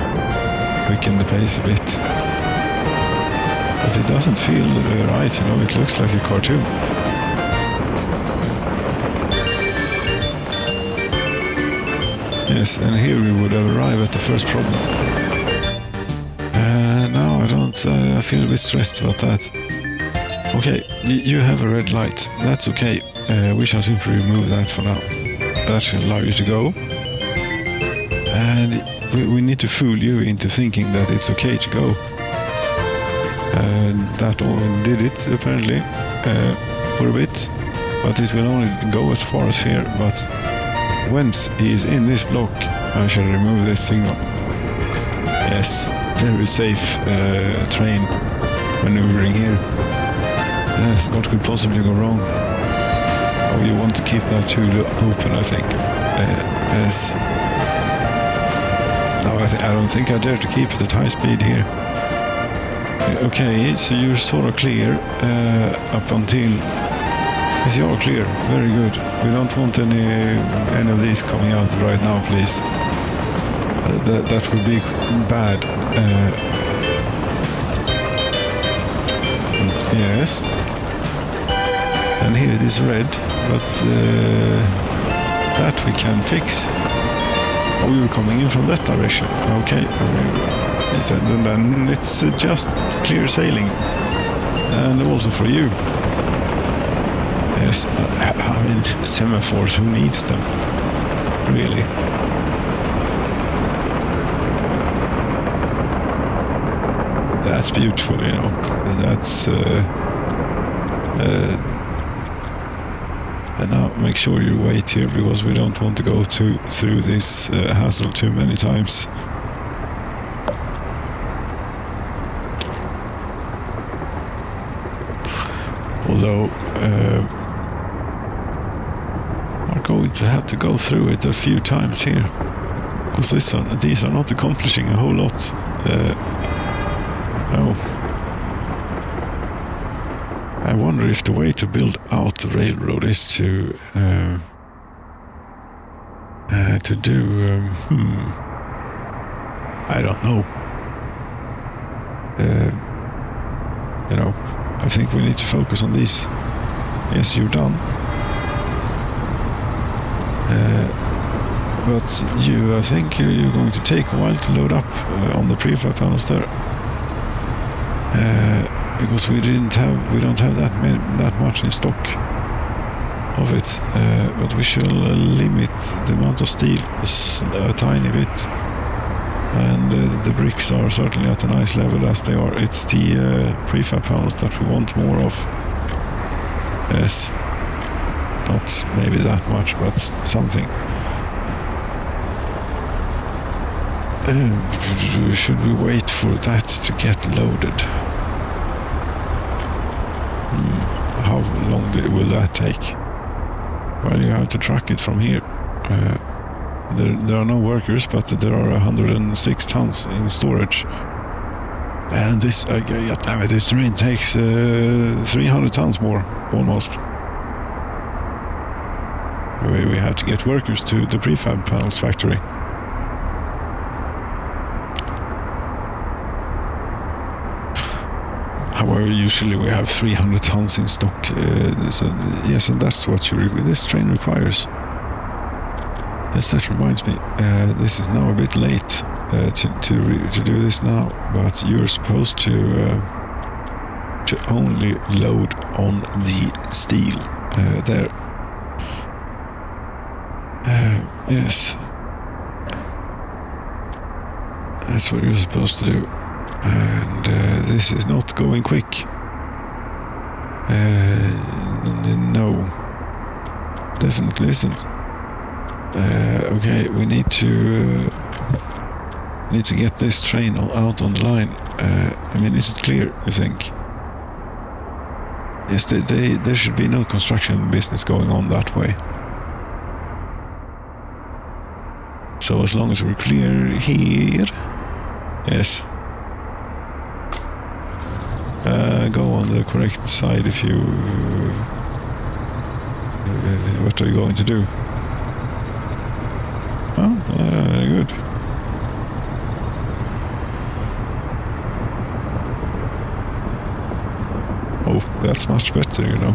quicken the pace a bit. But it doesn't feel right, you know, it looks like a cartoon. Yes, and here we would arrive at the first problem. Now I feel a bit stressed about that. Okay, you have a red light, that's okay. We shall simply remove that for now. That should allow you to go. And we need to fool you into thinking that it's okay to go. And that did it, apparently, for a bit. But it will only go as far as here. But once he is in this block, I shall remove this signal. Yes, very safe train maneuvering here. Yes, what could possibly go wrong? Oh, you want to keep that tube open, I think. Yes. No, I don't think I dare to keep it at high speed here. Okay, so you're sort of clear up until... Yes, you're clear. Very good. We don't want any of these coming out right now, please. That would be bad. Yes. And here it is red, but that we can fix. Oh, you're coming in from that direction. Okay. Then it's just clear sailing. And also for you. Yes, I mean, semaphores, who needs them? Really? That's beautiful, you know. That's... and now make sure you wait here, because we don't want to go through this hassle too many times. Although we're going to have to go through it a few times here, because these are not accomplishing a whole lot. No. I wonder if the way to build out the railroad is to do... I don't know. You know, I think we need to focus on these. Yes, you're done. But I think you're going to take a while to load up on the prefab panels there. Because we don't have that much in stock of it, but we shall limit the amount of steel a tiny bit, and the bricks are certainly at a nice level as they are. It's the prefab panels that we want more of. Yes, not maybe that much, but something. Should we wait for that to get loaded? How long will that take? Well, you have to truck it from here. There are no workers, but there are 106 tons in storage. And this, this train takes 300 tons more, almost. We have to get workers to the prefab panels factory. However, usually we have 300 tons in stock. Yes, and that's what this train requires. Yes, that reminds me. This is now a bit late to do this now, but you're supposed to only load on the steel there. Yes, that's what you're supposed to do. And this is not going quick. No, definitely isn't. Okay, we need to get this train out on the line. I mean, is it clear, you think? Yes, there should be no construction business going on that way. So as long as we're clear here, yes. Go on the correct side if you... what are you going to do? Oh, very good. Oh, that's much better, you know.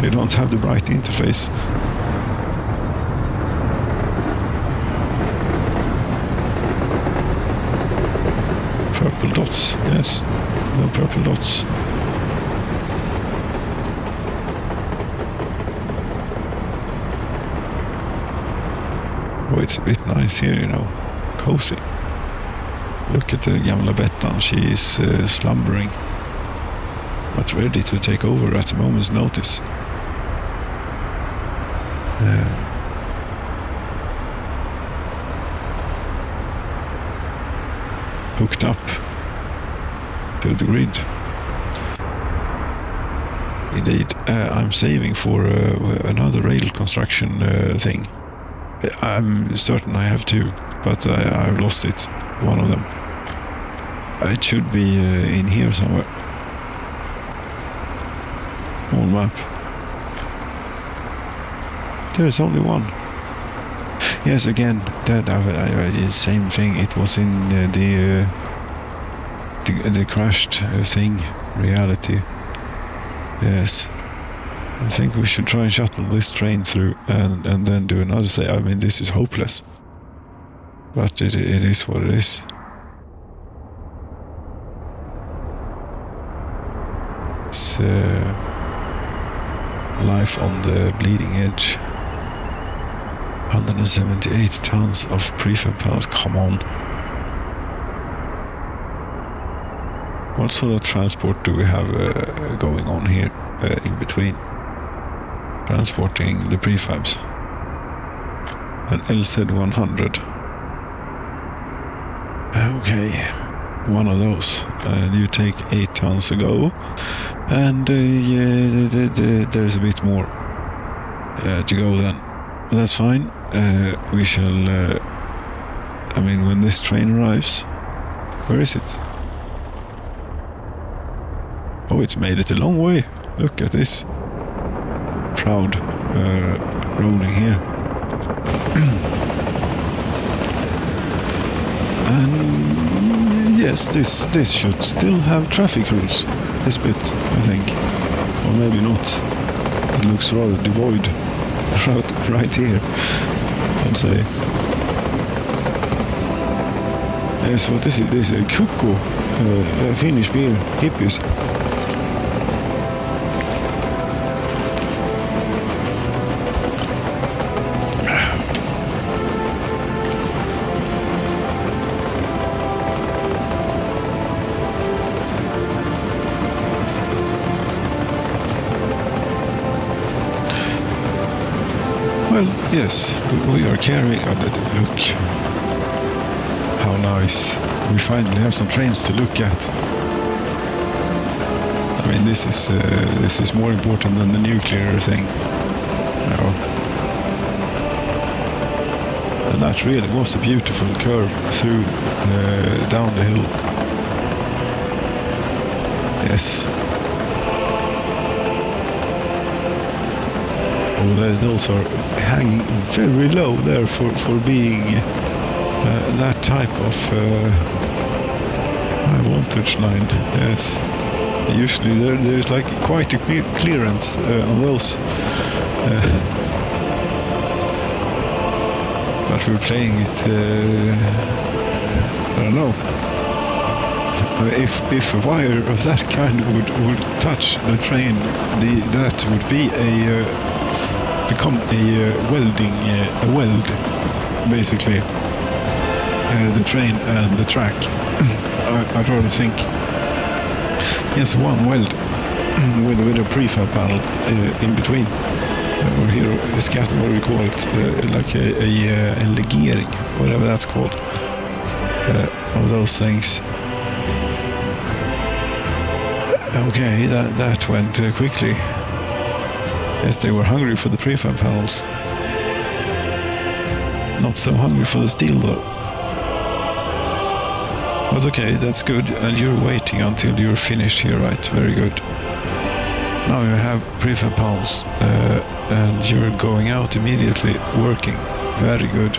They don't have the bright interface. Purple dots, yes. No purple dots. Oh, it's a bit nice here, you know. Cozy. Look at the gamla Bettan. She is slumbering, but ready to take over at a moment's notice. Hooked up to the grid. Indeed, I'm saving for another rail construction thing. I'm certain I have two, but I've lost it. One of them. It should be in here somewhere. On map. There's only one. Yes, again, that I did the same thing. It was in the crashed thing, reality. Yes. I think we should try and shuttle this train through and then do another say. I mean, this is hopeless. But it is what it is. It's life on the bleeding edge. 178 tons of prefab panels. Come on. What sort of transport do we have going on here in between? Transporting the prefabs. An LZ100. Okay, one of those. And you take 8 tons a go. And there's a bit more to go then. That's fine. We shall... I mean, when this train arrives... Where is it? Oh, it's made it a long way. Look at this. Proud rolling here. And yes, this should still have traffic rules. This bit, I think. Or maybe not. It looks rather devoid. Right here, I'd say. Yes, what is it? This is a Kukko, Finnish beer, hippies. Well, yes, we are carrying... look, how nice. We finally have some trains to look at. I mean, this is more important than the nuclear thing. You know. And that really was a beautiful curve through, down the hill. Yes. Those are hanging very low there for being that type of high voltage line. Yes, usually there's like quite a clearance on those, but we're playing it. I don't know. If a wire of that kind would touch the train, that would be become a weld, basically, the train and the track. I'd rather think, yes, one weld with a prefab panel in between, or here a scatter, what do we call it, like a legering, whatever that's called, of those things. Okay, that went quickly. Yes, they were hungry for the prefab panels. Not so hungry for the steel, though. But okay, that's good. And you're waiting until you're finished here, right? Very good. Now you have prefab panels, and you're going out immediately, working. Very good.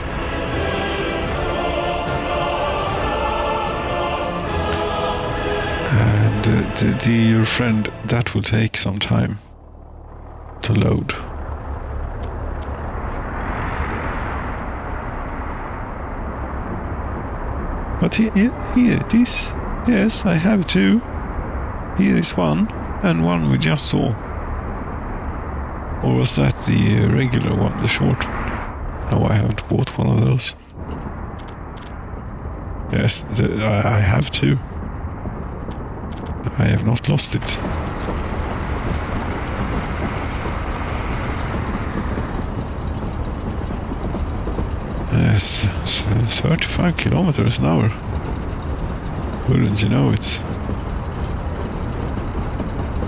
And your friend, that will take some time to load. But here it is. Yes, I have two. Here is one, and one we just saw. Or was that the regular one, the short one? No, I haven't bought one of those. Yes, I have two. I have not lost it. Yes, 35 kilometers an hour. Wouldn't you know it?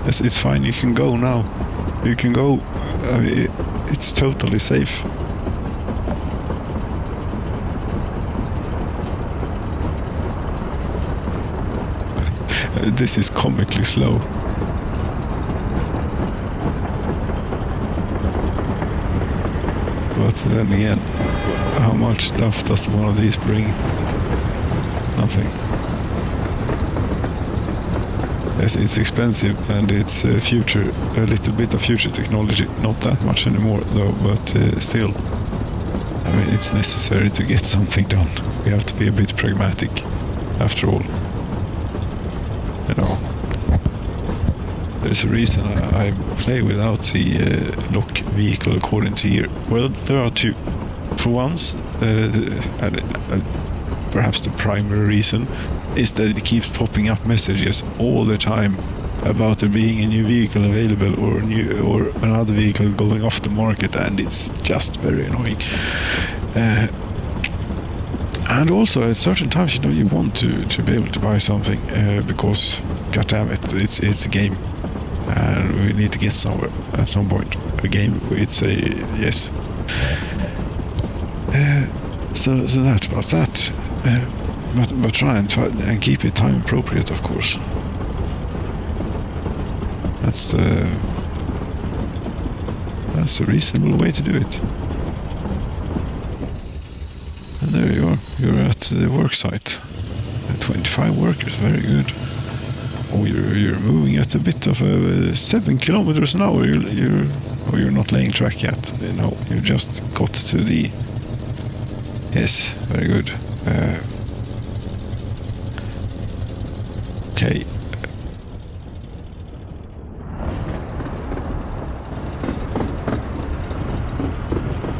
Yes, it's fine, you can go now. You can go. I mean, it's totally safe. This is comically slow. But then again, how much stuff does one of these bring? Nothing. Yes, it's expensive and it's a little bit of future technology. Not that much anymore though, but still. I mean, it's necessary to get something done. We have to be a bit pragmatic, after all. You know, there's a reason I play without the lock vehicle according to year. Well, there are two. For once, perhaps the primary reason is that it keeps popping up messages all the time about there being a new vehicle available or another vehicle going off the market, and it's just very annoying. And also at certain times, you know, you want to be able to buy something because, goddamn it, it's a game, and we need to get somewhere at some point. A game, it's a yes. So that about that. But try and keep it time appropriate, of course. That's a reasonable way to do it. And there you are. You're at the work site. 25 workers, very good. Oh, you're moving at a bit of 7 kilometers an hour. You're not laying track yet. No, you just got to the. Yes, very good. Okay.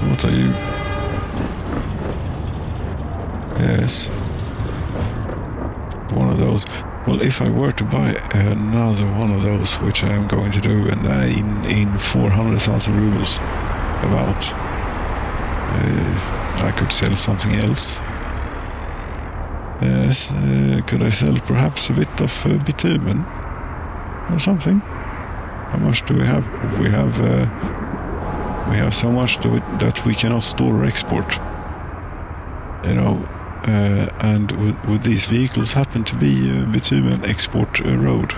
What are you? Yes. One of those. Well, if I were to buy another one of those, which I am going to do, and in 400,000 rubles, about, I could sell something else. Yes, could I sell perhaps a bit of bitumen or something? How much do we have? We have so much that we cannot store or export. You know, and would these vehicles happen to be a bitumen export road?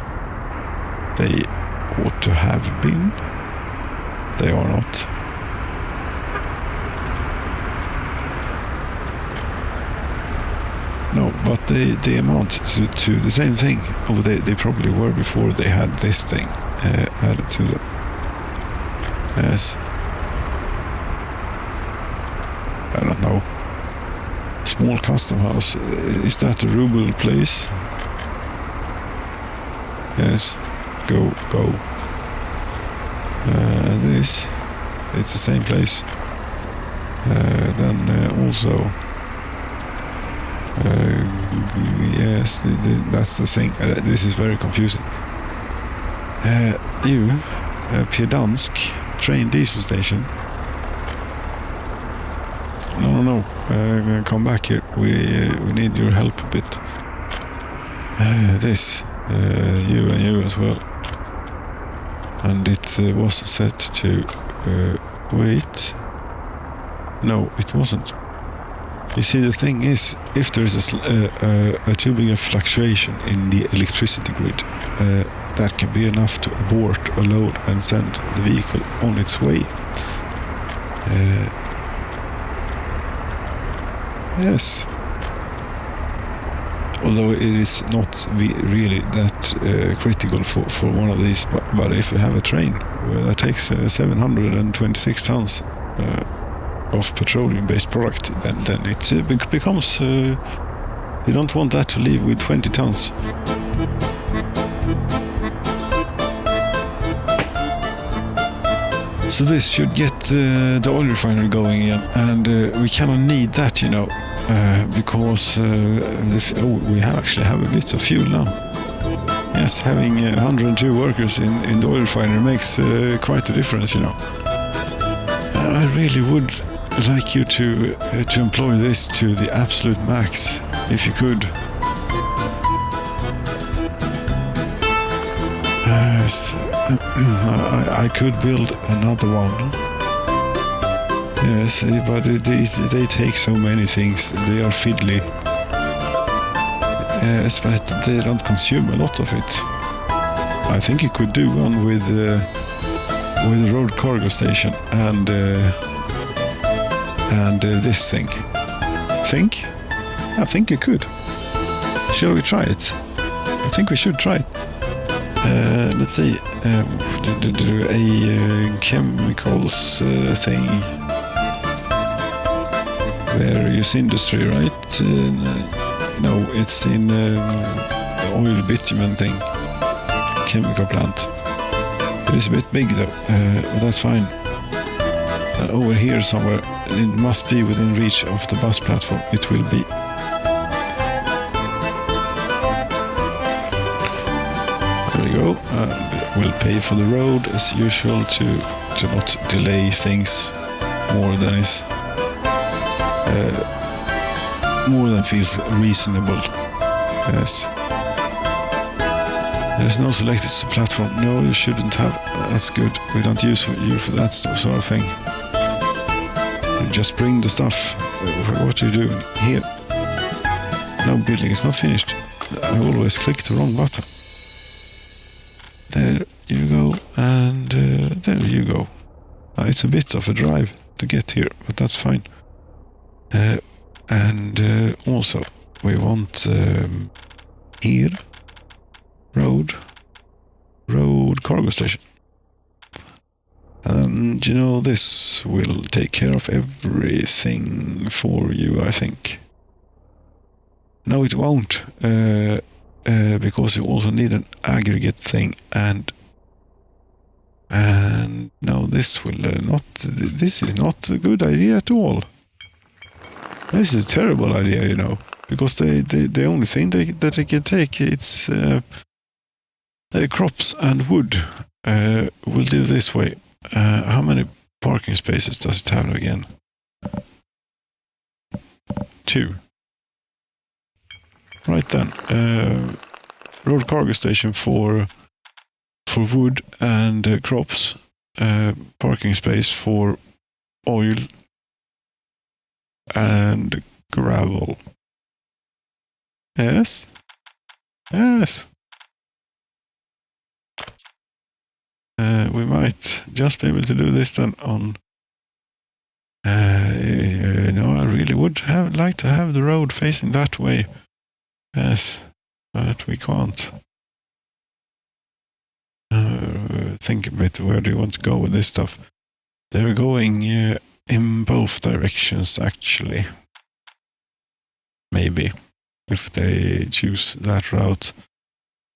They ought to have been. They are not. No, but they amount to the same thing. Oh, they probably were before they had this thing added to them. Yes. I don't know. Small custom house. Is that a ruble place? Yes. Go. This. It's the same place. Then also. Yes, that's the thing. This is very confusing. Piedansk train diesel station. No. I'm gonna come back here. We need your help a bit. This, you and you as well. And it was set to wait. No, it wasn't. You see, the thing is, if there is a too big a fluctuation in the electricity grid, that can be enough to abort a load and send the vehicle on its way. Yes. although it is not really that critical for one of these. But if you have a train that takes 726 tons of petroleum-based product, then it becomes... you don't want that to leave with 20 tons. So this should get the oil refinery going again, and we kind of need that, you know, because we actually have a bit of fuel now. Yes, having 102 workers in the oil refinery makes quite a difference, you know. And I really would like you to employ this to the absolute max, if you could. Yes, I could build another one. Yes, but they take so many things. They are fiddly. Yes, but they don't consume a lot of it. I think you could do one with a road cargo station and this thing. Think? I think you could. Shall we try it? I think we should try it. Let's see. A chemicals thing. Various industry, right? No, it's in oil bitumen thing. Chemical plant. It is a bit big though, but that's fine. And over here somewhere, it must be within reach of the bus platform. It will be. There we go. We'll pay for the road as usual to not delay things more than is more than feels reasonable. Yes. There's no selected platform. No, you shouldn't have. That's good. We don't use you for that sort of thing. You just bring the stuff. What are you doing here? No, building is not finished. I always click the wrong button. There you go, and there you go. It's a bit of a drive to get here, but that's fine. And also, we want here, road cargo station. And you know, this will take care of everything for you, I think. No, it won't, because you also need an aggregate thing, and no, this will not. This is not a good idea at all. This is a terrible idea, you know, because the only thing that they can take it's crops and wood. We'll do this way. How many parking spaces does it have again? 2. Right then. Road cargo station for wood and crops. Parking space for oil and gravel. Yes. Yes. We might just be able to do this then on... no, I really would like to have the road facing that way. Yes, but we can't. Think a bit, where do you want to go with this stuff? They're going in both directions, actually. Maybe. If they choose that route.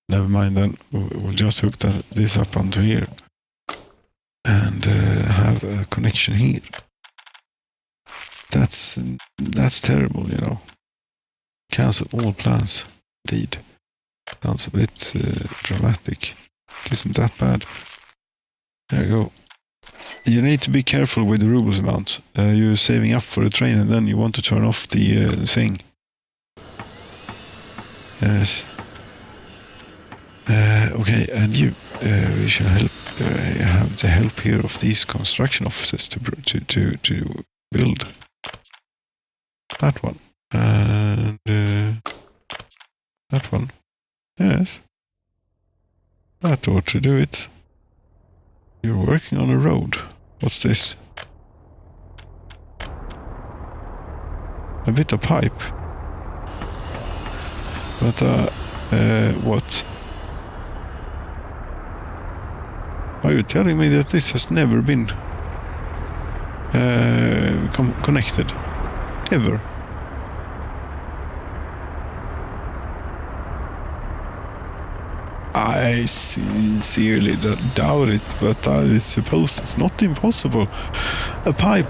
Never mind then, we'll just hook this up onto here. And have a connection here. That's terrible, you know. Cancel all plans. Indeed. Sounds a bit dramatic. It isn't that bad. There you go. You need to be careful with the rubles amount. You're saving up for the train and then you want to turn off the thing. Yes. Okay, and you, we shall help, have the help here of these construction offices to build that one. And that one. Yes. That ought to do it. You're working on a road. What's this? A bit of pipe. But what? Are you telling me that this has never been connected? Ever? I sincerely doubt it, but I suppose it's not impossible. A pipe,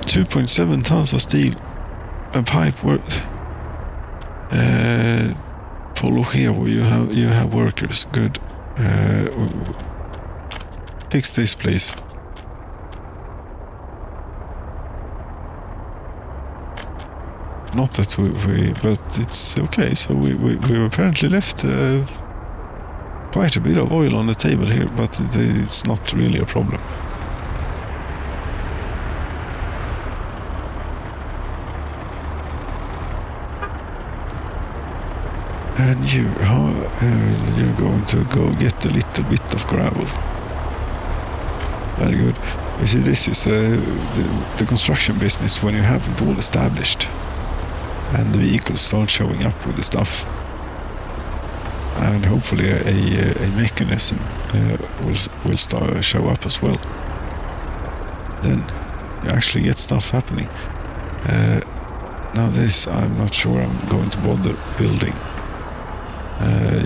2.7 tons of steel. A pipe worth. Follow here where you have workers. Good. Fix this, please. Not that we but it's okay. So we apparently left quite a bit of oil on the table here, but it's not really a problem. And you're going to go get a little bit of gravel. Very good. You see, this is the construction business when you have it all established and the vehicles start showing up with the stuff. And hopefully a mechanism will start show up as well. Then you actually get stuff happening. Now this, I'm not sure I'm going to bother building.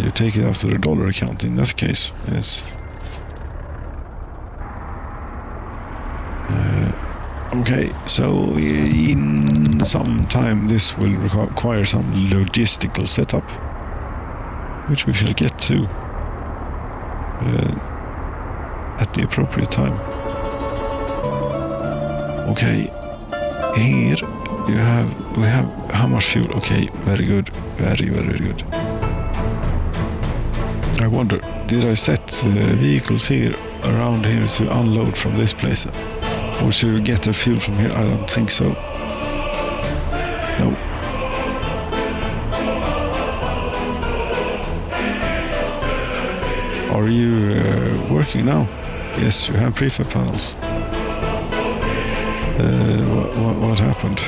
You take it after the dollar account in that case, yes. Okay, so in some time this will require some logistical setup, which we shall get to at the appropriate time. Okay, here we have how much fuel? Okay, very good, very good. I wonder, did I set vehicles here around here to unload from this place? Or should we get the fuel from here? I don't think so. No. Are you working now? Yes, you have prefab panels. What happened?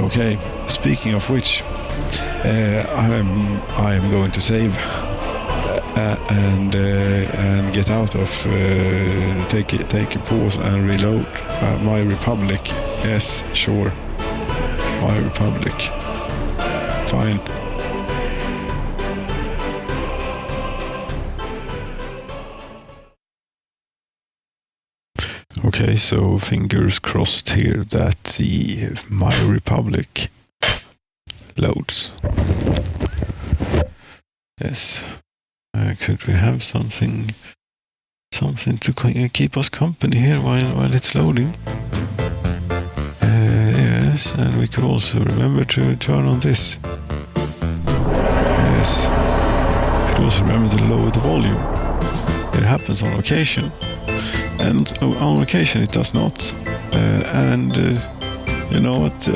Okay, speaking of which, I am going to save and get out of take a pause and reload my Republic. Yes, sure, my Republic. Fine. Okay, so fingers crossed here that the My Republic loads. Yes. Could we have something to keep us company here while it's loading? Yes, and we could also remember to turn on this. Yes. Could also remember to lower the volume. It happens on occasion. And on occasion it does not. And you know what?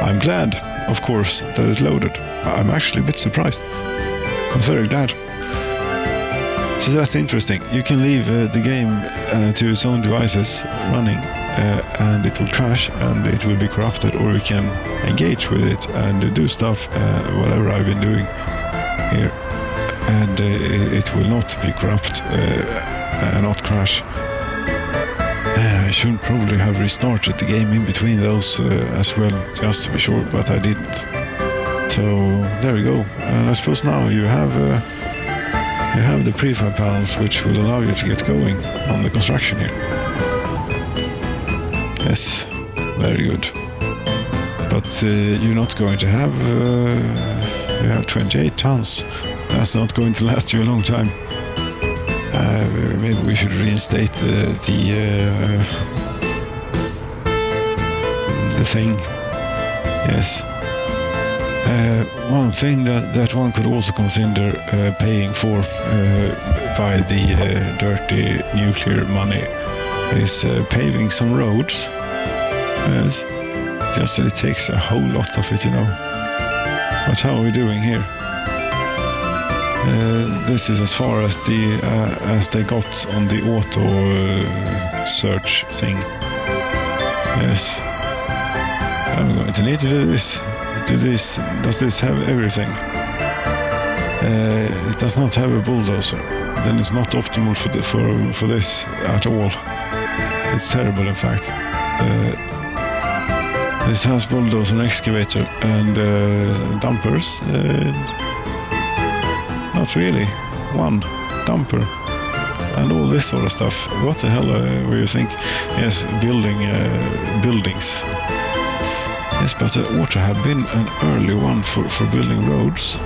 I'm glad, of course, that it loaded. I'm actually a bit surprised. I'm very glad. So that's interesting. You can leave the game to its own devices running and it will crash and it will be corrupted, or you can engage with it and do stuff, whatever I've been doing here. And it will not be corrupt, not crash. I should probably have restarted the game in between those as well, just to be sure, but I didn't. So there we go. And I suppose now you have the prefab panels which will allow you to get going on the construction here. Yes, very good. But you're not going to have. You have 28 tons. That's not going to last you a long time. Maybe we should reinstate the thing. Yes. One thing that one could also consider paying for by the dirty nuclear money is paving some roads. Yes. Just that it takes a whole lot of it, you know. But how are we doing here? This is as far as they got on the auto search thing. Yes. I'm going to need to do this. Does this have everything? It does not have a bulldozer. Then it's not optimal for this at all. It's terrible, in fact. This has bulldozer and excavator and dumpers. Not really. One dumper and all this sort of stuff. What the hell were you think? Yes, buildings. Yes, but there ought to have been an early one for building roads.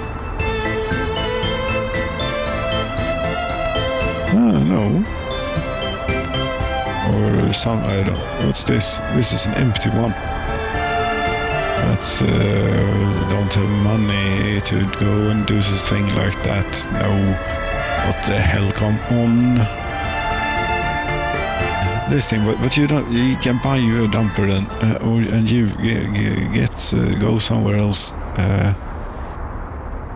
No. Or some, I don't know. What's this? This is an empty one. That's, don't have money to go and do something like that. No. What the hell, come on. This thing, but you don't, you can buy you a dumper then, and you go somewhere else.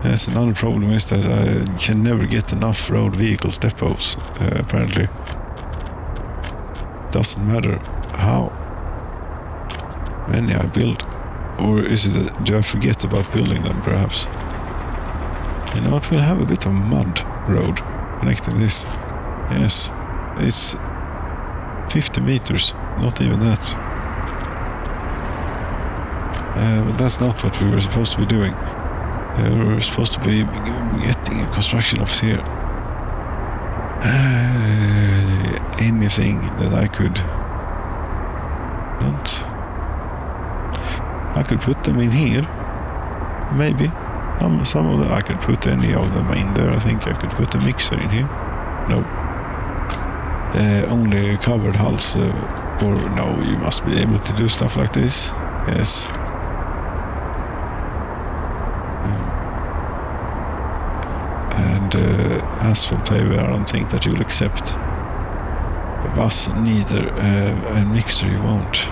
Yes, another problem is that I can never get enough road vehicles depots, apparently. Doesn't matter how many I build. Or is it that, do I forget about building them, perhaps? You know what, we'll have a bit of mud road connecting this. Yes, it's 50 meters, not even that. But that's not what we were supposed to be doing. We were supposed to be getting a construction office here. Anything that I could... I could put them in here. Maybe. Some of them, I could put any of them in there. I think I could put a mixer in here. No. Only covered hulls. Or no, you must be able to do stuff like this. Yes. And asphalt paver, I don't think that you'll accept. A bus, neither. A mixer you won't.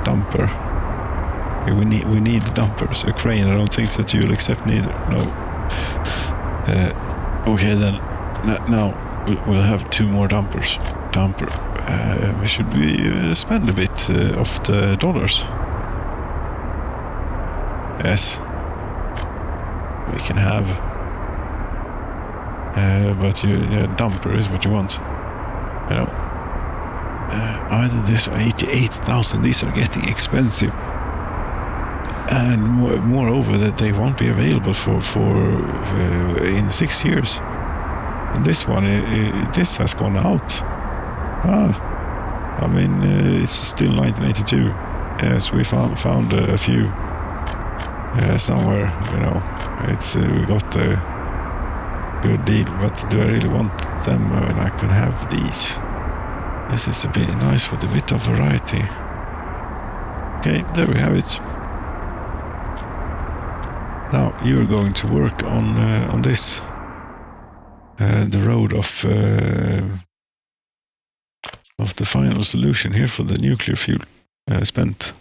Dumper. We need dumpers. A crane, I don't think that you'll accept neither. No. Okay then. Now we'll have 2 more dumpers. Dumper. Should we spend a bit of the dollars? Yes. We can have. But dumper is what you want. You know. Either this or 88,000. These are getting expensive. And moreover, that they won't be available for in 6 years. And this one, this has gone out. I mean, it's still 1982. Yes, we found a few somewhere. You know, it's we got a good deal. But do I really want them when I can have these? This is a bit nice with a bit of variety. Okay, there we have it. Now you're going to work on this, the road of the final solution here for the nuclear fuel spent.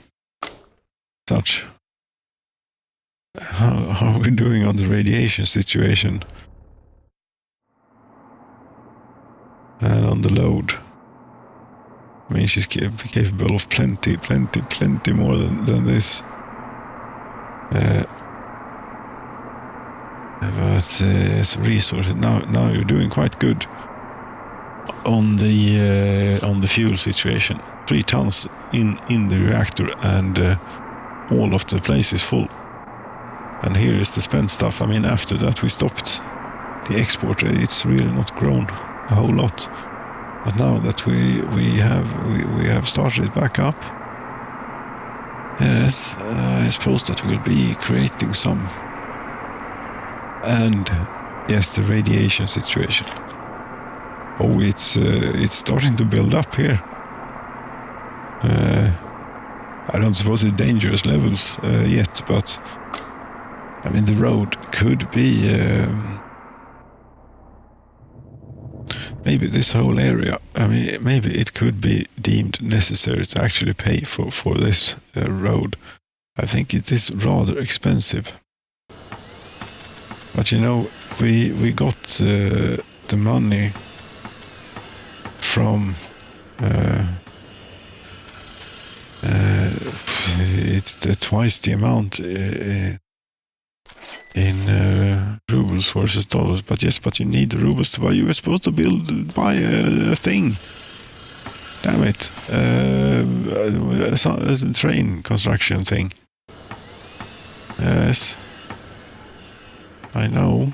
Such. How are we doing on the radiation situation? And on the load. I mean, she's capable of plenty more than this. But as resources, now you're doing quite good on the fuel situation. 3 tons in the reactor, and all of the place is full. And here is the spent stuff. I mean, after that we stopped the export. It's really not grown a whole lot. But now that we have started it back up, yes, I suppose that we'll be creating some. And yes, the radiation situation. Oh, it's starting to build up here. I don't suppose it's dangerous levels yet, but I mean the road could be maybe this whole area. I mean, maybe it could be deemed necessary to actually pay for this road. I think it is rather expensive. But you know, we got the money from twice the amount in rubles versus dollars. But yes, but you need the rubles to buy. You were supposed to buy a thing. Damn it. A train construction thing. Yes. I know.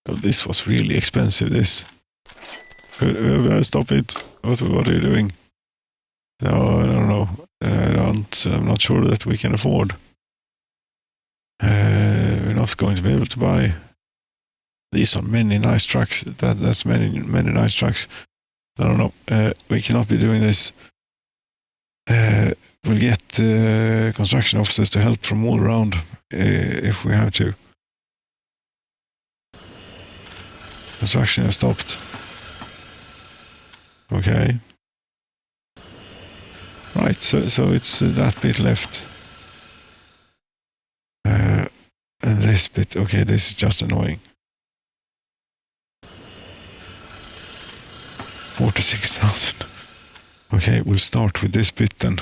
Oh, this was really expensive, this. Stop it. What are you doing? No, I don't know. I'm not sure that we can afford. We're not going to be able to buy. These are many nice trucks. That's many nice trucks. I don't know. We cannot be doing this. We'll get construction officers to help from all around if we have to. Construction has stopped. Okay. Right, so it's that bit left. And this bit, okay, this is just annoying. 46,000. Okay, we'll start with this bit then.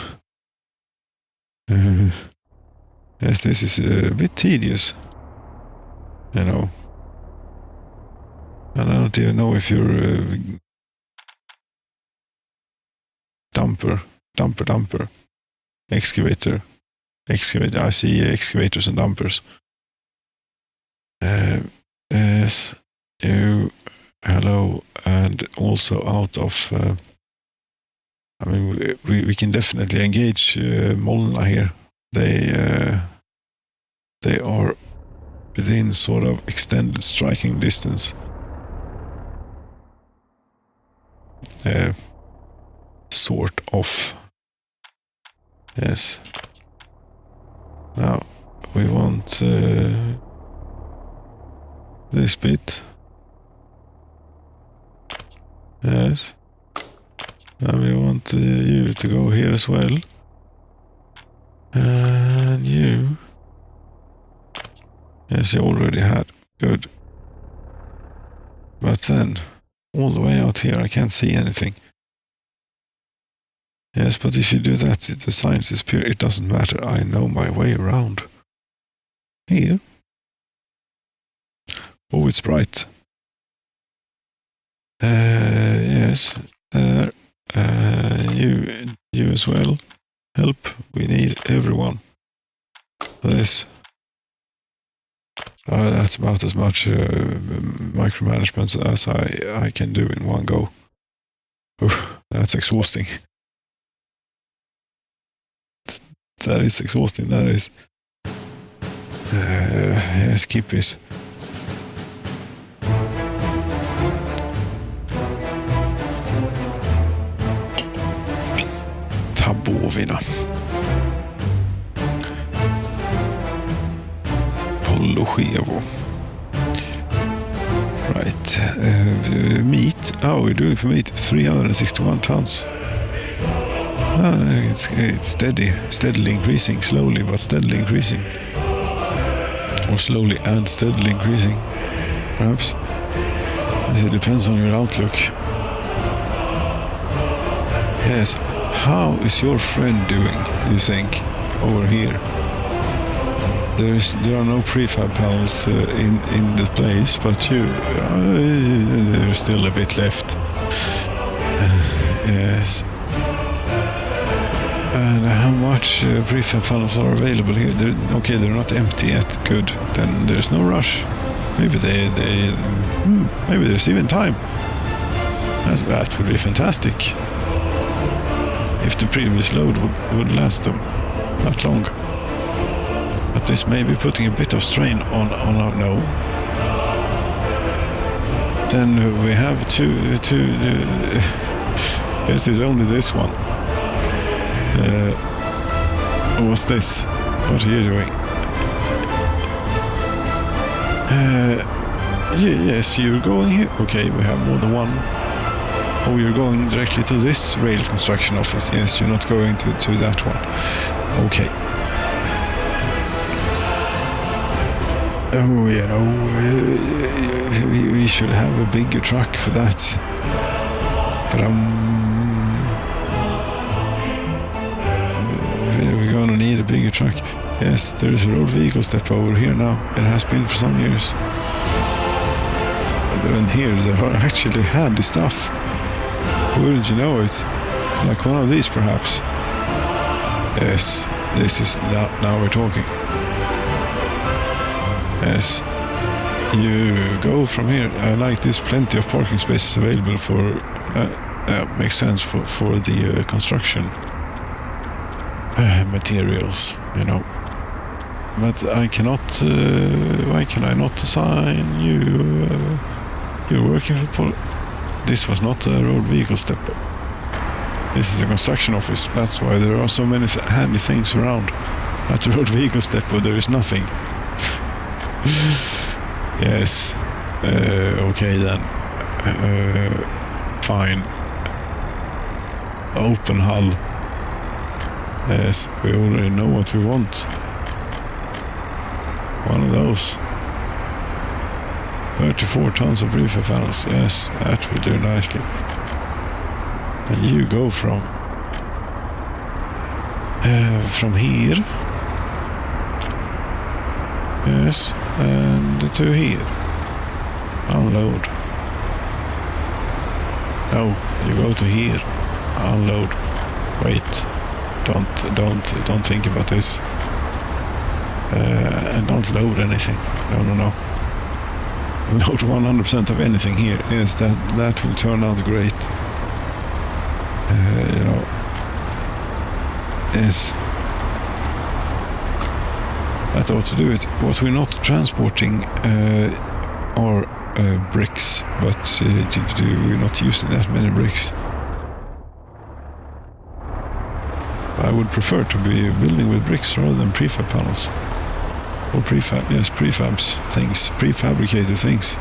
Yes, this is a bit tedious. You know. And I don't even know if you're dumper, excavator. I see excavators and dumpers. Yes, you, hello, and also out of. I mean, we can definitely engage Molna here. They are within sort of extended striking distance. Sort of. Yes. Now we want this bit. Yes. Now we want you to go here as well. And you. Yes, you already had. Good. But then, all the way out here, I can't see anything. Yes, but if you do that, the science is pure. It doesn't matter. I know my way around. Here. Oh, it's bright. Yes. There. You as well. Help. We need everyone. This. That's about as much micromanagement as I can do in one go. Oof, that's exhausting. That is exhausting, that is. Yes, keep this. Tabovina. Pollochevo. Right. Meat. How are we doing for meat? 361 tons. It's steadily increasing, slowly but steadily increasing. Or slowly and steadily increasing, perhaps. As it depends on your outlook. Yes. How is your friend doing, you think, over here? There are no prefab panels in the place, but there's still a bit left. Yes. And how much prefab panels are available here? They're not empty yet. Good. Then there's no rush. Maybe maybe there's even time. That would be fantastic. If the previous load would last them that long. But this may be putting a bit of strain on our no. Then we have two. This is only this one. What's this? What are you doing? Yes, you're going here. Okay, we have more than one. Oh, you're going directly to this rail construction office. Yes, you're not going to that one. Okay. Oh, you know, we should have a bigger truck for that. But we're going to gonna need a bigger truck. Yes, there is a road vehicle step over here now. It has been for some years. And here there are actually handy stuff. Wouldn't you know it? Like one of these perhaps. Yes, this is now we're talking. Yes, you go from here. I like this. Plenty of parking spaces available for. Makes sense for the construction materials, you know. But I cannot. Why can I not assign you? You're working for. This was not a road vehicle step. This is a construction office. That's why there are so many handy things around. At the road vehicle step, where there is nothing. Yes. Okay then. Fine. Open hull. Yes, we already know what we want. One of those. 34 tons of prefab panels. Yes, that will do nicely. And you go from here. Yes, and to here. Unload. No, you go to here. Unload. Wait. Don't think about this. And don't load anything. No. Load 100% of anything here. Yes, that will turn out great. You know. Yes. I thought to do it. What we're not transporting are bricks, but we're not using that many bricks. I would prefer to be building with bricks rather than prefab panels. Or prefabs things, prefabricated things.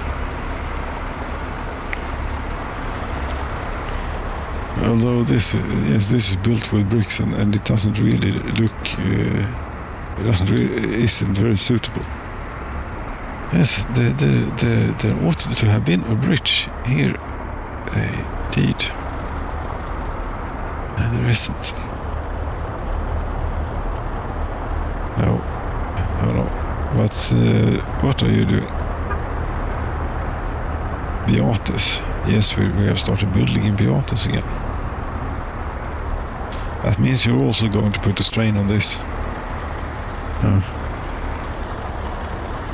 Although this is built with bricks and it doesn't really look, isn't very suitable. Yes, there ought to have been a bridge here, indeed. And there isn't. No. But what are you doing? Beates. Yes, we have started building in Beates again. That means you're also going to put a strain on this.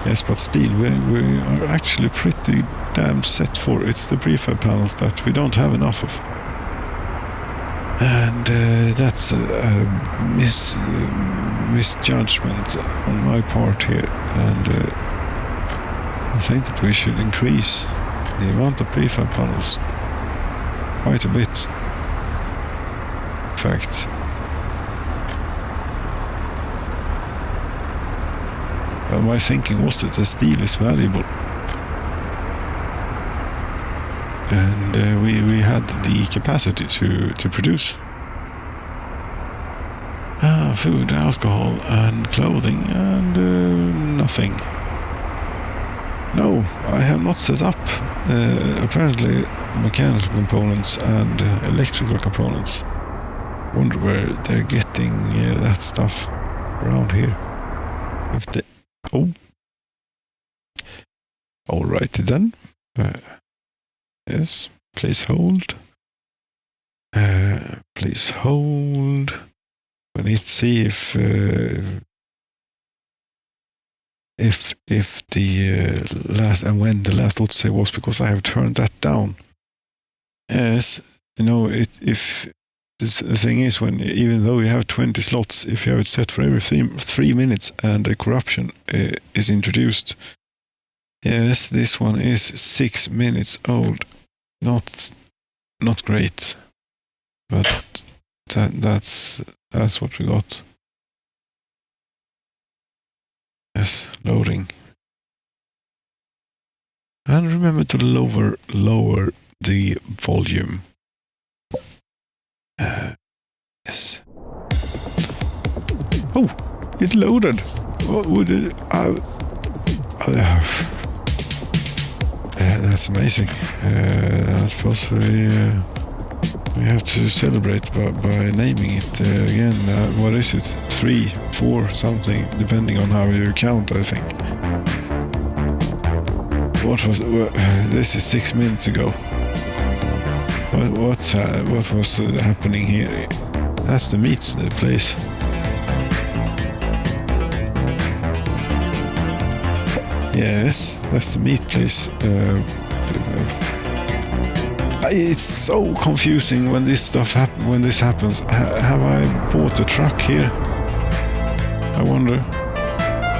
Yes, but still, we are actually pretty damn set for it. It's the prefab panels that we don't have enough of. And that's a misjudgment on my part here. And I think that we should increase the amount of prefab panels quite a bit. In fact, my thinking was that the steel is valuable. And we had the capacity to produce food, alcohol, and clothing, and nothing. No, I have not set up apparently mechanical components and electrical components. Wonder where they're getting that stuff around here. If they alrighty then. Yes, please hold. Please hold. We need to see if the last and when the last autosave was, because I have turned that down. Yes, you know, if the thing is, when even though you have 20 slots, if you have it set for every 3 minutes and a corruption is introduced. Yes, this one is 6 minutes old. Not great, but that's what we got. Yes, loading. And remember to lower the volume. Yes. Oh, it loaded. What would it? That's amazing. I suppose we have to celebrate by naming it again. What is it? 3, 4, something, depending on how you count, I think. This is 6 minutes ago. What was happening here? That's the meat place. Yes, that's the meat place. It's so confusing when this stuff when this happens. Have I bought a truck here? I wonder.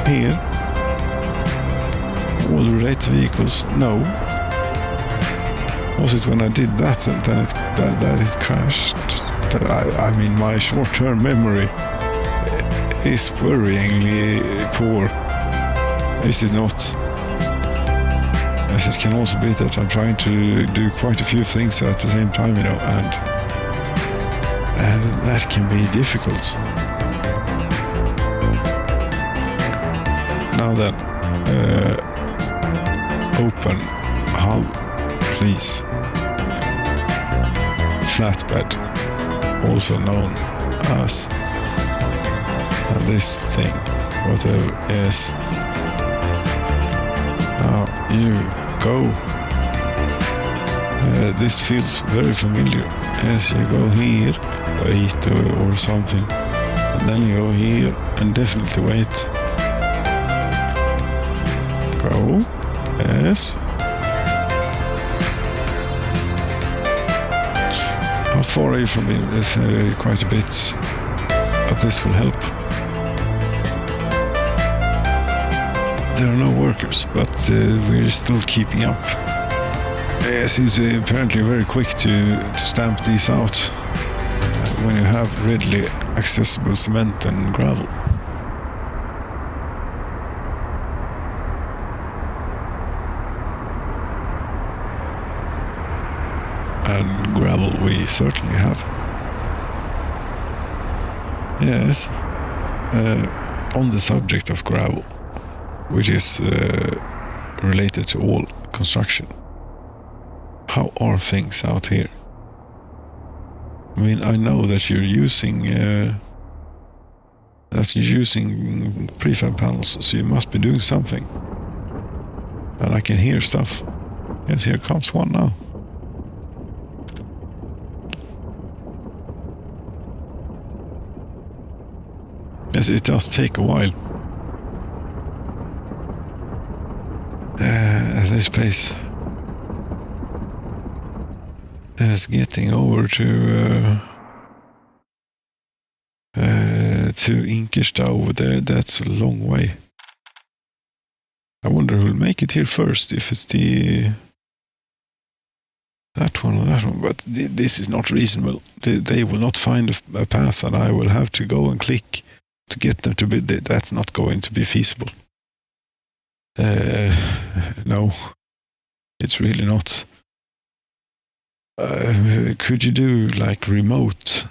Here. All related vehicles? No. Was it when I did that and then it crashed? I mean, my short-term memory is worryingly poor. Is it not? As it can also be that I'm trying to do quite a few things at the same time, you know, and that can be difficult. Now then, open hull, please. Flatbed, also known as this thing, whatever, yes. Now you go. This feels very familiar. Yes, you go here, wait or something, and then you go here and definitely wait. Go. Yes. How far are you from me? There's quite a bit, but this will help. There are no workers, but we're still keeping up. Yes, it's apparently very quick to stamp these out when you have readily accessible cement and gravel. And gravel we certainly have. Yes. On the subject of gravel, which is related to all construction. How are things out here? I mean, I know that you're using prefab panels, so you must be doing something. And I can hear stuff. Yes, here comes one now. Yes, it does take a while. At this place. As getting over to Inkersta over there, that's a long way. I wonder who'll make it here first, if it's that one or that one, but this is not reasonable. They will not find a path and I will have to go and click to get them to be, that's not going to be feasible. No, it's really not. Could you do like remote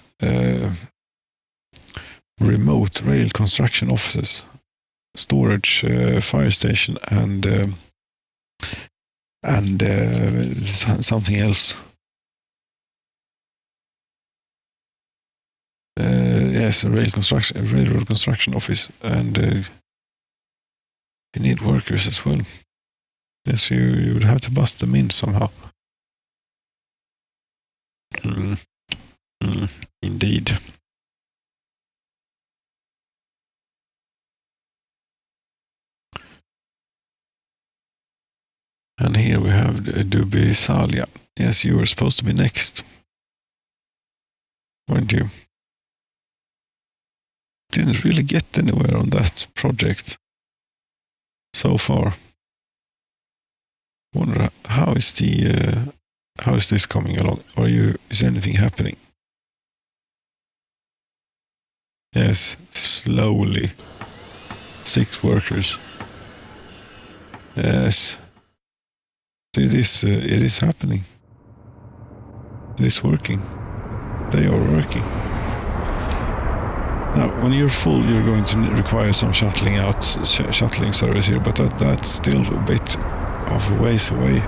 rail construction offices, storage, fire station, and something else? Yes, a railroad construction office, and you need workers as well. Yes, you would have to bust them in somehow. Indeed. And here we have Dubisalia. Yes, you were supposed to be next, weren't you? Didn't really get anywhere on that project so far. Wonder how is this coming along? Is anything happening? Yes, slowly. 6 workers. Yes. It is happening. It is working. They are working. Now, when you're full, you're going to require some shuttling service here, but that's still a bit of a ways away.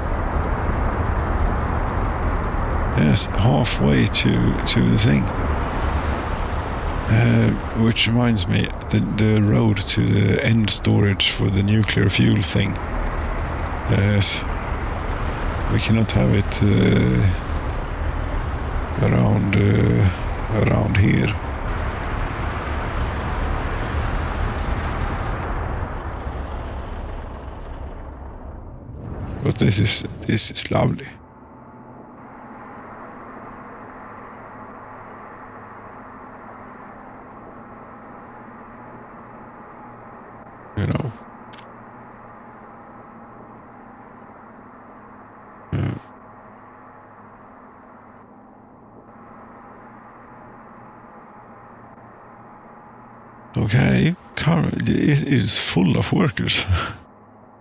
Yes, halfway to the thing. Which reminds me, the road to the end storage for the nuclear fuel thing. Yes, we cannot have it around here. But this is lovely. You know. Okay, currently it is full of workers.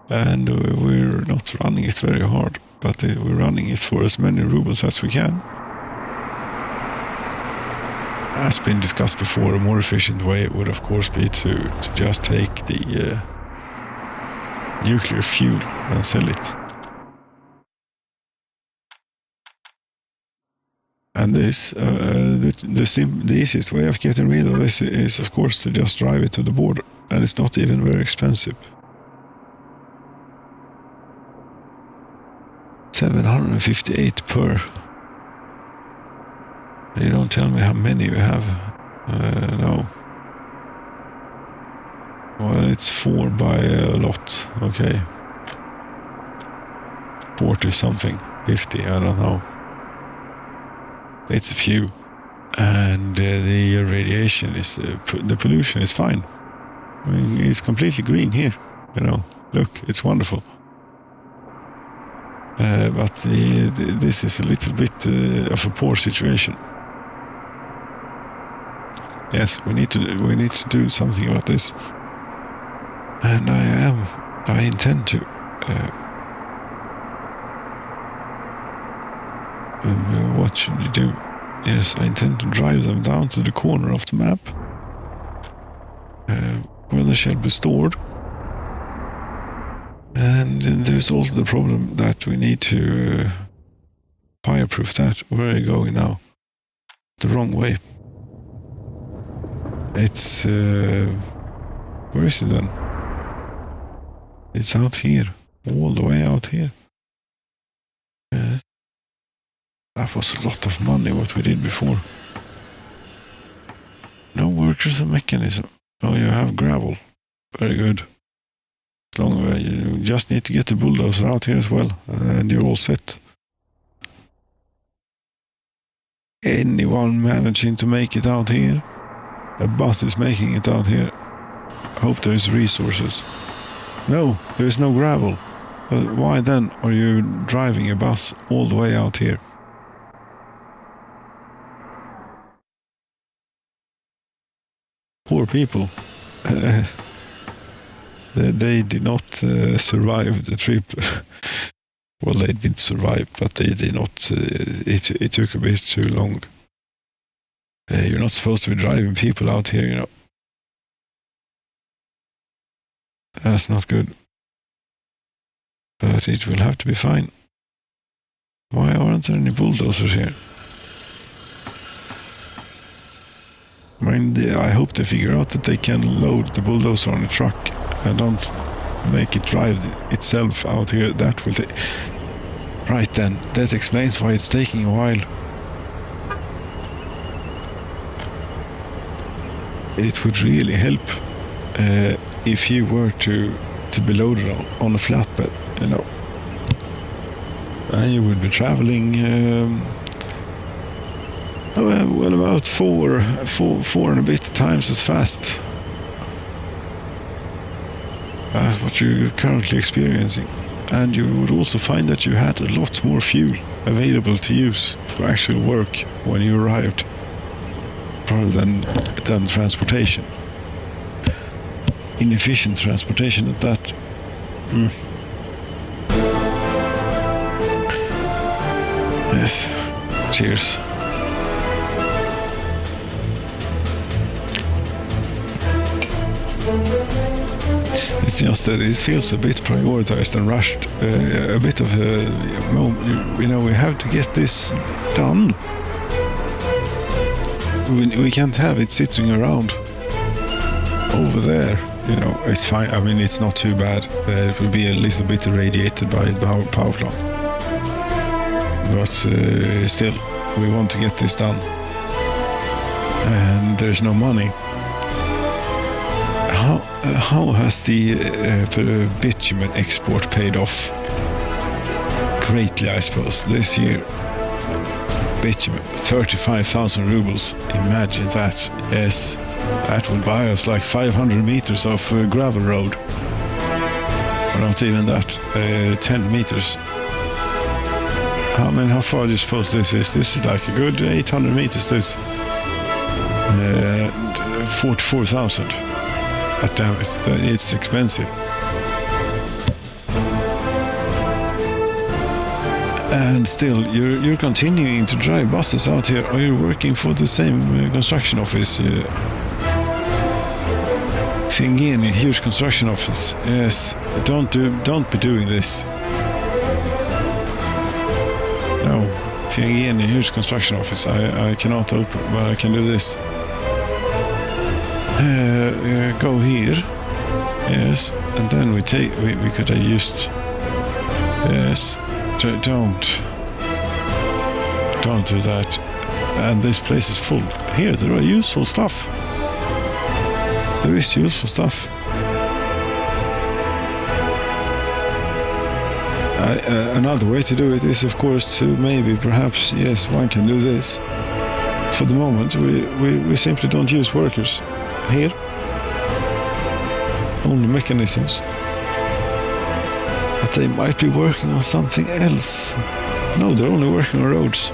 And we're not running it very hard, but we're running it for as many rubles as we can. As been discussed before, a more efficient way would of course be to just take the nuclear fuel and sell it. And this, the easiest way of getting rid of this is of course to just drive it to the border, and it's not even very expensive. 758 per. You don't tell me how many you have. No. Well, it's 4 by a lot. Okay. 40 something. 50, I don't know. It's a few. And the radiation is, the pollution is fine. I mean, it's completely green here. You know, look, it's wonderful. But this is a little bit of a poor situation. Yes, we need to do something about this, and I intend to. What should you do? Yes, I intend to drive them down to the corner of the map, where they shall be stored. And there's also the problem that we need to fireproof that. Where are you going now? The wrong way. It's... where is it then? It's out here. All the way out here. Yes. That was a lot of money what we did before. No workers and mechanism. Oh, you have gravel. Very good. Long way. You just need to get the bulldozer out here as well, and you're all set. Anyone managing to make it out here? A bus is making it out here. Hope there's resources. No, there's no gravel. Why then are you driving a bus all the way out here? Poor people. They did not survive the trip. Well, they did survive, but they did not. It took a bit too long. You're not supposed to be driving people out here, you know. That's not good. But it will have to be fine. Why aren't there any bulldozers here? I mean, I hope they figure out that they can load the bulldozer on a truck and don't make it drive itself out here. That will take... Right then, that explains why it's taking a while. It would really help if you were to be loaded on a flatbed, you know. And you would be traveling... well, about four and a bit times as fast as what you're currently experiencing. And you would also find that you had a lot more fuel available to use for actual work when you arrived, rather than transportation. Inefficient transportation at that. Yes. Cheers. It's just that it feels a bit prioritized and rushed. A bit of a moment, you know, we have to get this done. we can't have it sitting around over there. You know, it's fine. I mean, it's not too bad. It will be a little bit irradiated by the power plant. But still, we want to get this done. And there's no money. How has the bitumen export paid off? Greatly, I suppose, this year. Bitumen, 35,000 rubles. Imagine that. Yes, that will buy us like 500 meters of gravel road. Or not even that, 10 meters. How far do you suppose this is? This is like a good 800 meters, this. 44,000. God damn it, it's expensive. And still, you're continuing to drive buses out here. Are you working for the same construction office? Fingeni, huge construction office. Yes, don't be doing this. No, Fingeni, huge construction office. I cannot open, but I can do this. Go here. Yes, and then we could have used. Yes. Don't do that. And this place is full. Here, there are useful stuff. There is useful stuff. Another way to do it is, of course, to maybe, perhaps, yes, one can do this. For the moment, we simply don't use workers here. Only mechanisms. But they might be working on something else. No, they're only working on roads.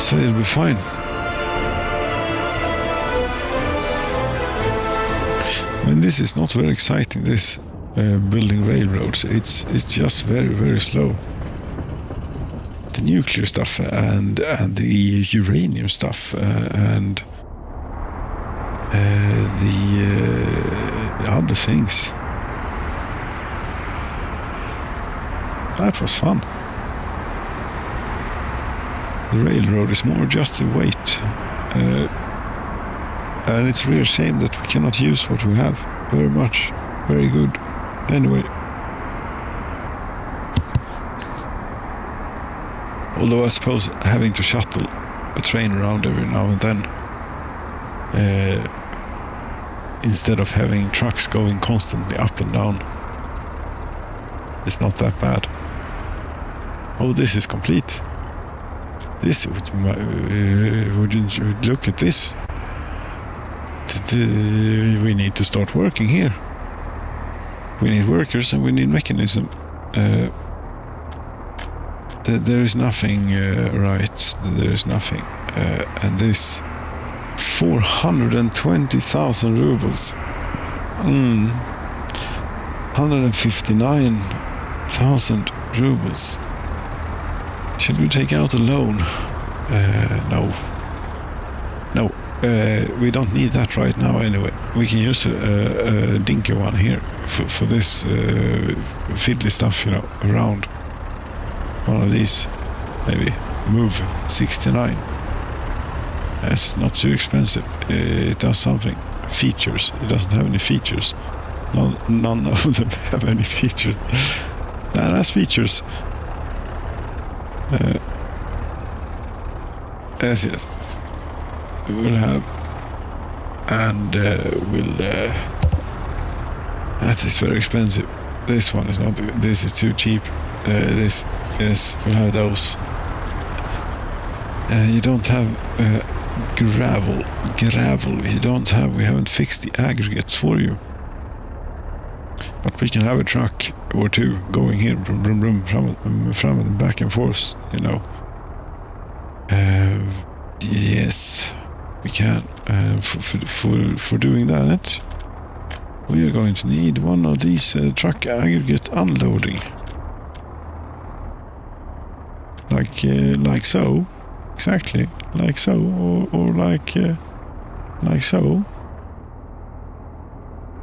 So it'll be fine. I mean, this is not very exciting, this building railroads. It's just very, very slow. The nuclear stuff and the uranium stuff and the other things. That was fun. The railroad is more just a weight. And it's a real shame that we cannot use what we have very much. Very good. Anyway. Although I suppose having to shuttle a train around every now and then, instead of having trucks going constantly up and down, it's not that bad. Oh, this is complete. This wouldn't you look at this? We need to start working here. We need workers and we need mechanism. There is nothing right. There is nothing. And this 420,000 rubles. 159,000 rubles. Should we take out a loan? No. No, we don't need that right now anyway. We can use a dinky one here for this fiddly stuff, you know, around. One of these, maybe. Move 69. That's not too expensive. It does something. Features. It doesn't have any features. None of them have any features. That has features. Yes. We'll have, and that is very expensive. This one is not. This is too cheap. This, yes, we'll have those. You don't have gravel. You don't have. We haven't fixed the aggregates for you. But we can have a truck or two going here, brum, brum, brum, from and back and forth, you know. Yes, we can. For doing that, we are going to need one of these truck aggregate unloading. Like so. Exactly. Like so. Or like so.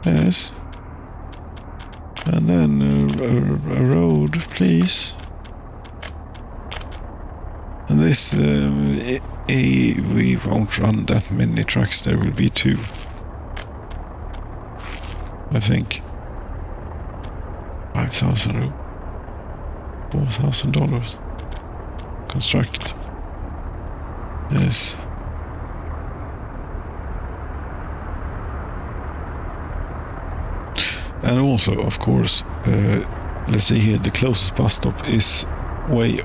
Yes. And then a road, please. And this, we won't run that many trucks. There will be 2, I think. $5,000, $4,000. Construct. Yes. And also, of course, let's see here, the closest bus stop is way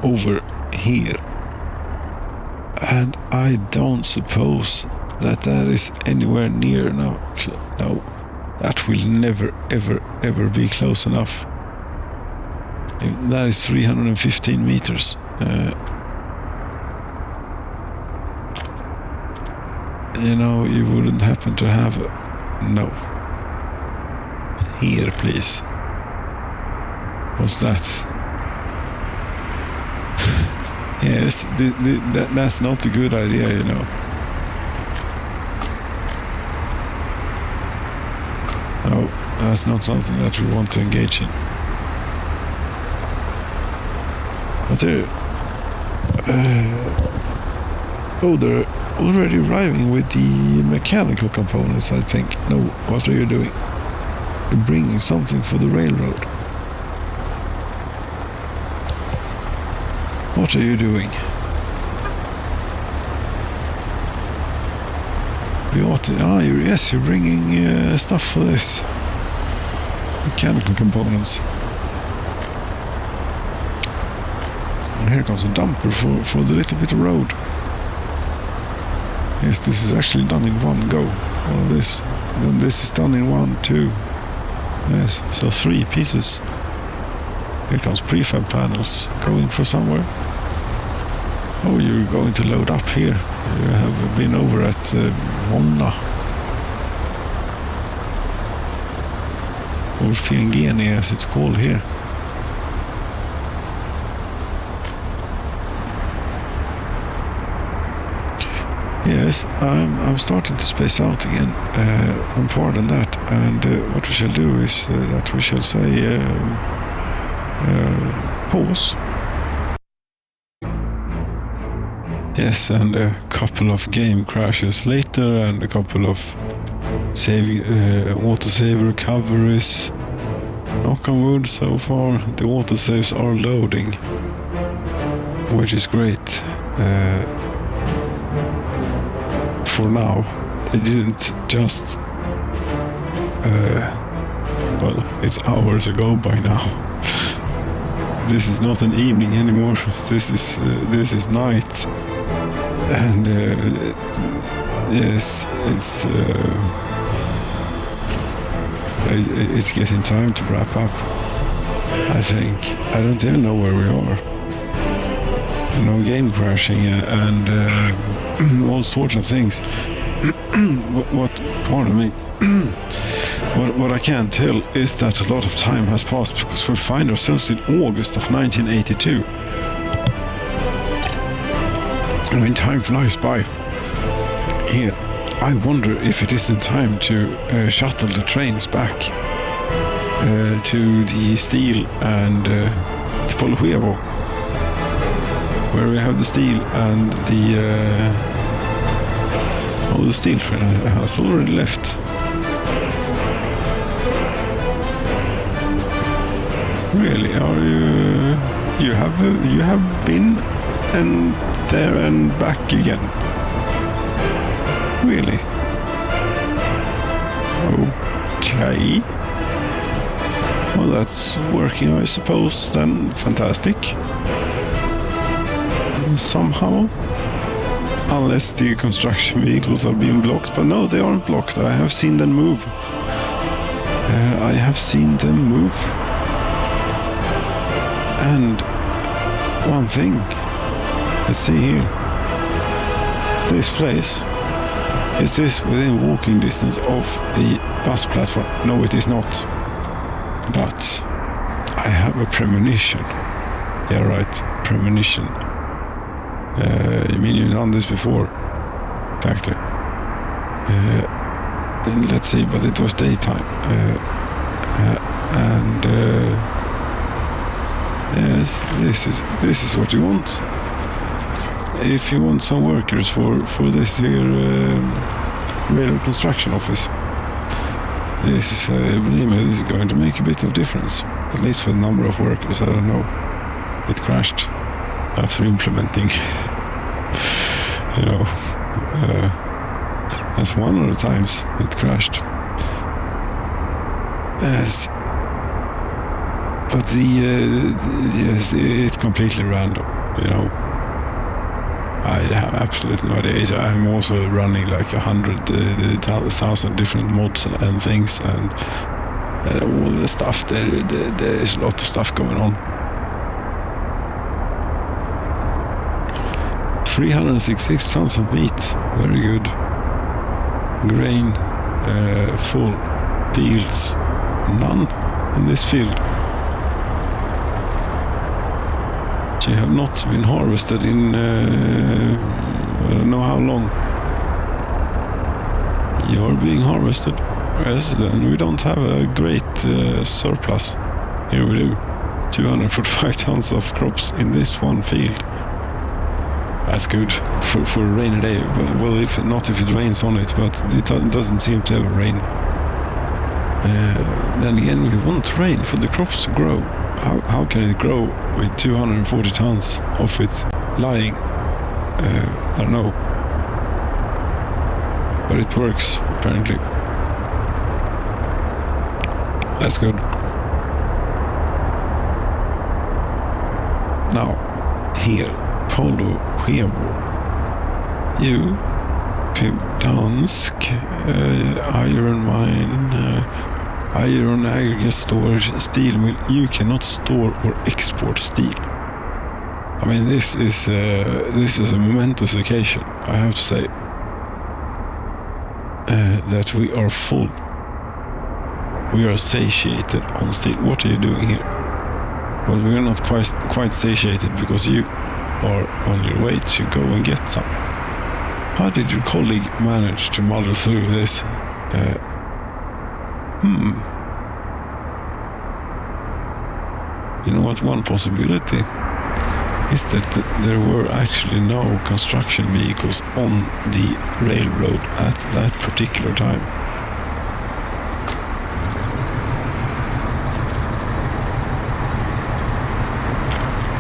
over here. And I don't suppose that is anywhere near now. No, that will never, ever, ever be close enough. That is 315 meters. You wouldn't happen to have no. Here, please. What's that? Yes, that's not a good idea, No, that's not something that we want to engage in. But they're already arriving with the mechanical components, I think. No, what are you doing? You're bringing something for the railroad. What are you doing? You're bringing stuff for this. Mechanical components. And here comes a dumper for the little bit of road. Yes, this is actually done in one go. All of this. Then this is done in 1, 2. Yes, so 3 pieces. Here comes prefab panels going for somewhere. Oh, you're going to load up here. You have been over at Monna. Or Fiangeni as it's called here. Yes, I'm starting to space out again. I'm pardon that. And what we shall do is that we shall say pause. Yes, and a couple of game crashes later and a couple of autosave recoveries. Knock on wood, so far the autosaves are loading, which is great. For now, they didn't just well, it's hours ago by now. This is not an evening anymore. This is night, and yes, it's getting time to wrap up. I think I don't even know where we are. Game crashing and all sorts of things. Pardon me. What I can tell is that a lot of time has passed because we find ourselves in August of 1982. I mean, time flies by. Here, I wonder if it isn't time to shuttle the trains back to the steel and to Polohuevo, where we have the steel and the steel train has already left. Really? Are you have been and there and back again? Really? Okay. Well, that's working, I suppose, then. Fantastic. Somehow. Unless the construction vehicles are being blocked. But no, they aren't blocked. I have seen them move. And one thing. Let's see here. This place. Is this within walking distance of the bus platform? No, it is not. But I have a premonition. Yeah, right. Premonition. You mean you've done this before? Exactly. Let's see, but it was daytime. And yes, this is what you want. if you want some workers for this here railroad construction office, this is, believe me, this is going to make a bit of difference. At least for the number of workers, I don't know. It crashed after implementing, that's one of the times it crashed. Yes. But yes, it's completely random, I have absolutely no idea. I'm also running like 100,000 different mods and things, and all the stuff. There is a lot of stuff going on. 366 tons of meat, very good. Grain, full. Fields, none in this field. They have not been harvested in I don't know how long. You're being harvested. Yes, then we don't have a great surplus. Here we do. 245 tons of crops in this one field. That's good for a rainy day. Well, if it rains on it, but it doesn't seem to ever rain. Then again, we want rain for the crops to grow. How can it grow with 240 tons of it lying? I don't know. But it works, apparently. That's good. Now, here, Polo Skemo. You, Dansk, iron mine, iron aggregate storage, steel mill. You cannot store or export steel. I mean, this is a momentous occasion, I have to say, that we are full. We are satiated on steel. What are you doing here? Well, we are not quite satiated because you are on your way to go and get some. How did your colleague manage to muddle through this? You know what, one possibility is that there were actually no construction vehicles on the railroad at that particular time.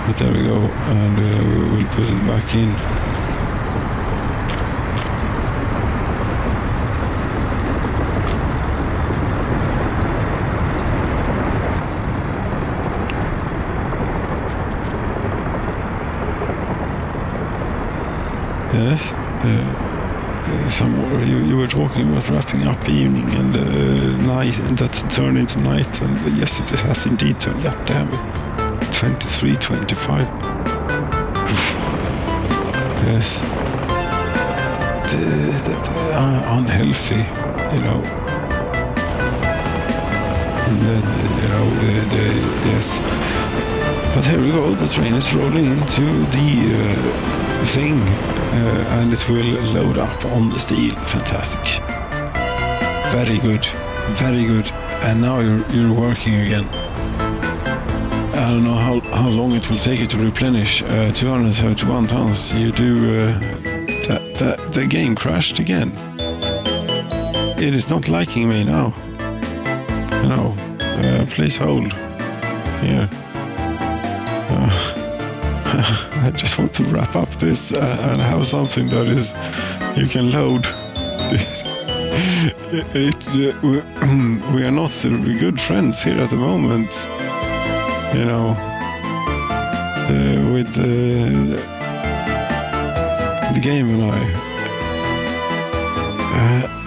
But there we go, and we'll put it back in. Yes, you were talking about wrapping up evening and night, and that turned into night, and yes, it has indeed turned. Yeah, damn it, 23:25. Yes, unhealthy, and then yes. But here we go. The train is rolling into the thing. And it will load up on the steel. Fantastic. Very good. Very good. And now you're working again. I don't know how long it will take you to replenish 231 tons. You do... the game crashed again. It is not liking me now. Please hold. Here. I just want to wrap up this and have something that is you can load. We are not good friends here at the moment, with the game and I.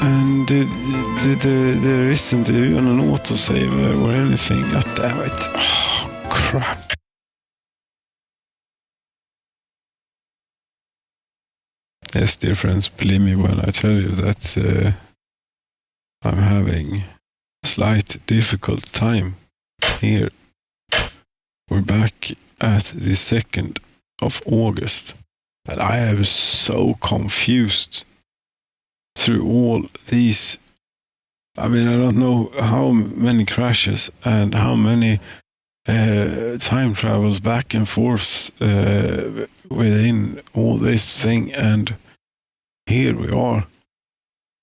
And there isn't even an autosave or anything. God damn it! Oh, crap. Yes, dear friends, believe me when I tell you that I'm having a slight difficult time here. We're back at the 2nd of August, and I am so confused through all these. I mean, I don't know how many crashes and how many time travels back and forth within all this thing, and here we are.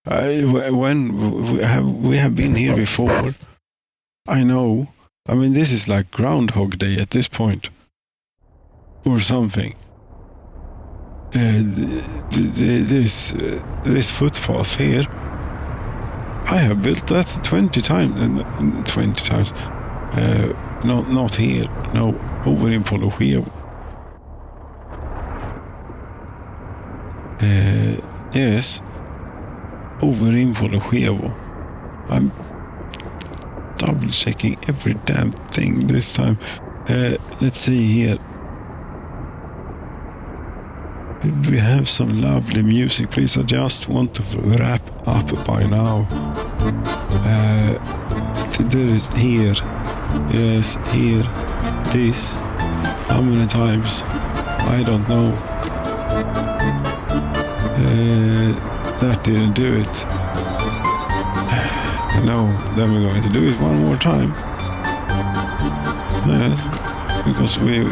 When we have been here before, I know. I mean, this is like Groundhog Day at this point, or something. This footpath here, I have built that 20 times. 20 times. Not here. No, over in Polochevo. Yes, over in Polochevo. I'm double checking every damn thing this time. Let's see here. We have some lovely music, please. I just want to wrap up by now. There is here. Yes, here. This. How many times? I don't know. That didn't do it. No, then we're going to do it one more time. Yes, because we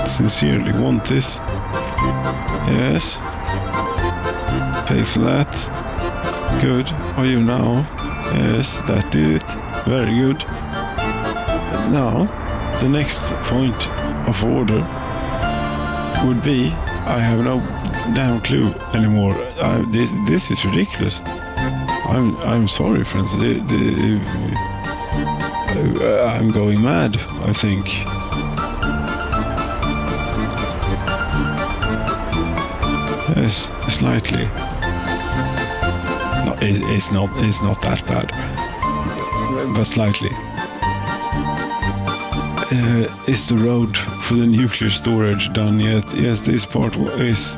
sincerely want this. Yes. Pay for that. Good. Are you now? Yes, that did it. Very good. Now, the next point of order would be, I have no damn clue anymore. This is ridiculous. I'm sorry, friends. I'm going mad, I think. Yes, slightly. No, it's not that bad, but slightly. Is the road for the nuclear storage done yet? Yes, this part is.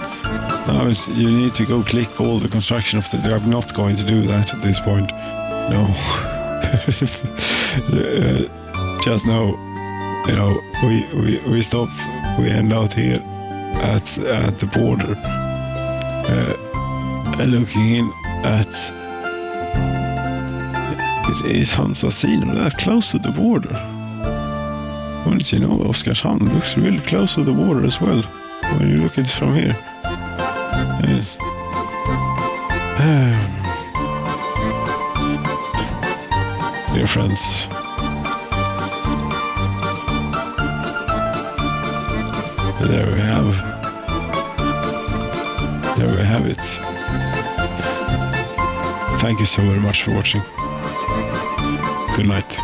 Now you need to go click all the construction of the. I'm not going to do that at this point. No. Just know, we stop. We end out here at the border, looking in at. Is Hansasino that close to the border? Wouldn't you know, Oskarshamn looks really close to the border as well when you look at it from here. Yes. Dear friends, there we have it. Thank you so very much for watching. Good night.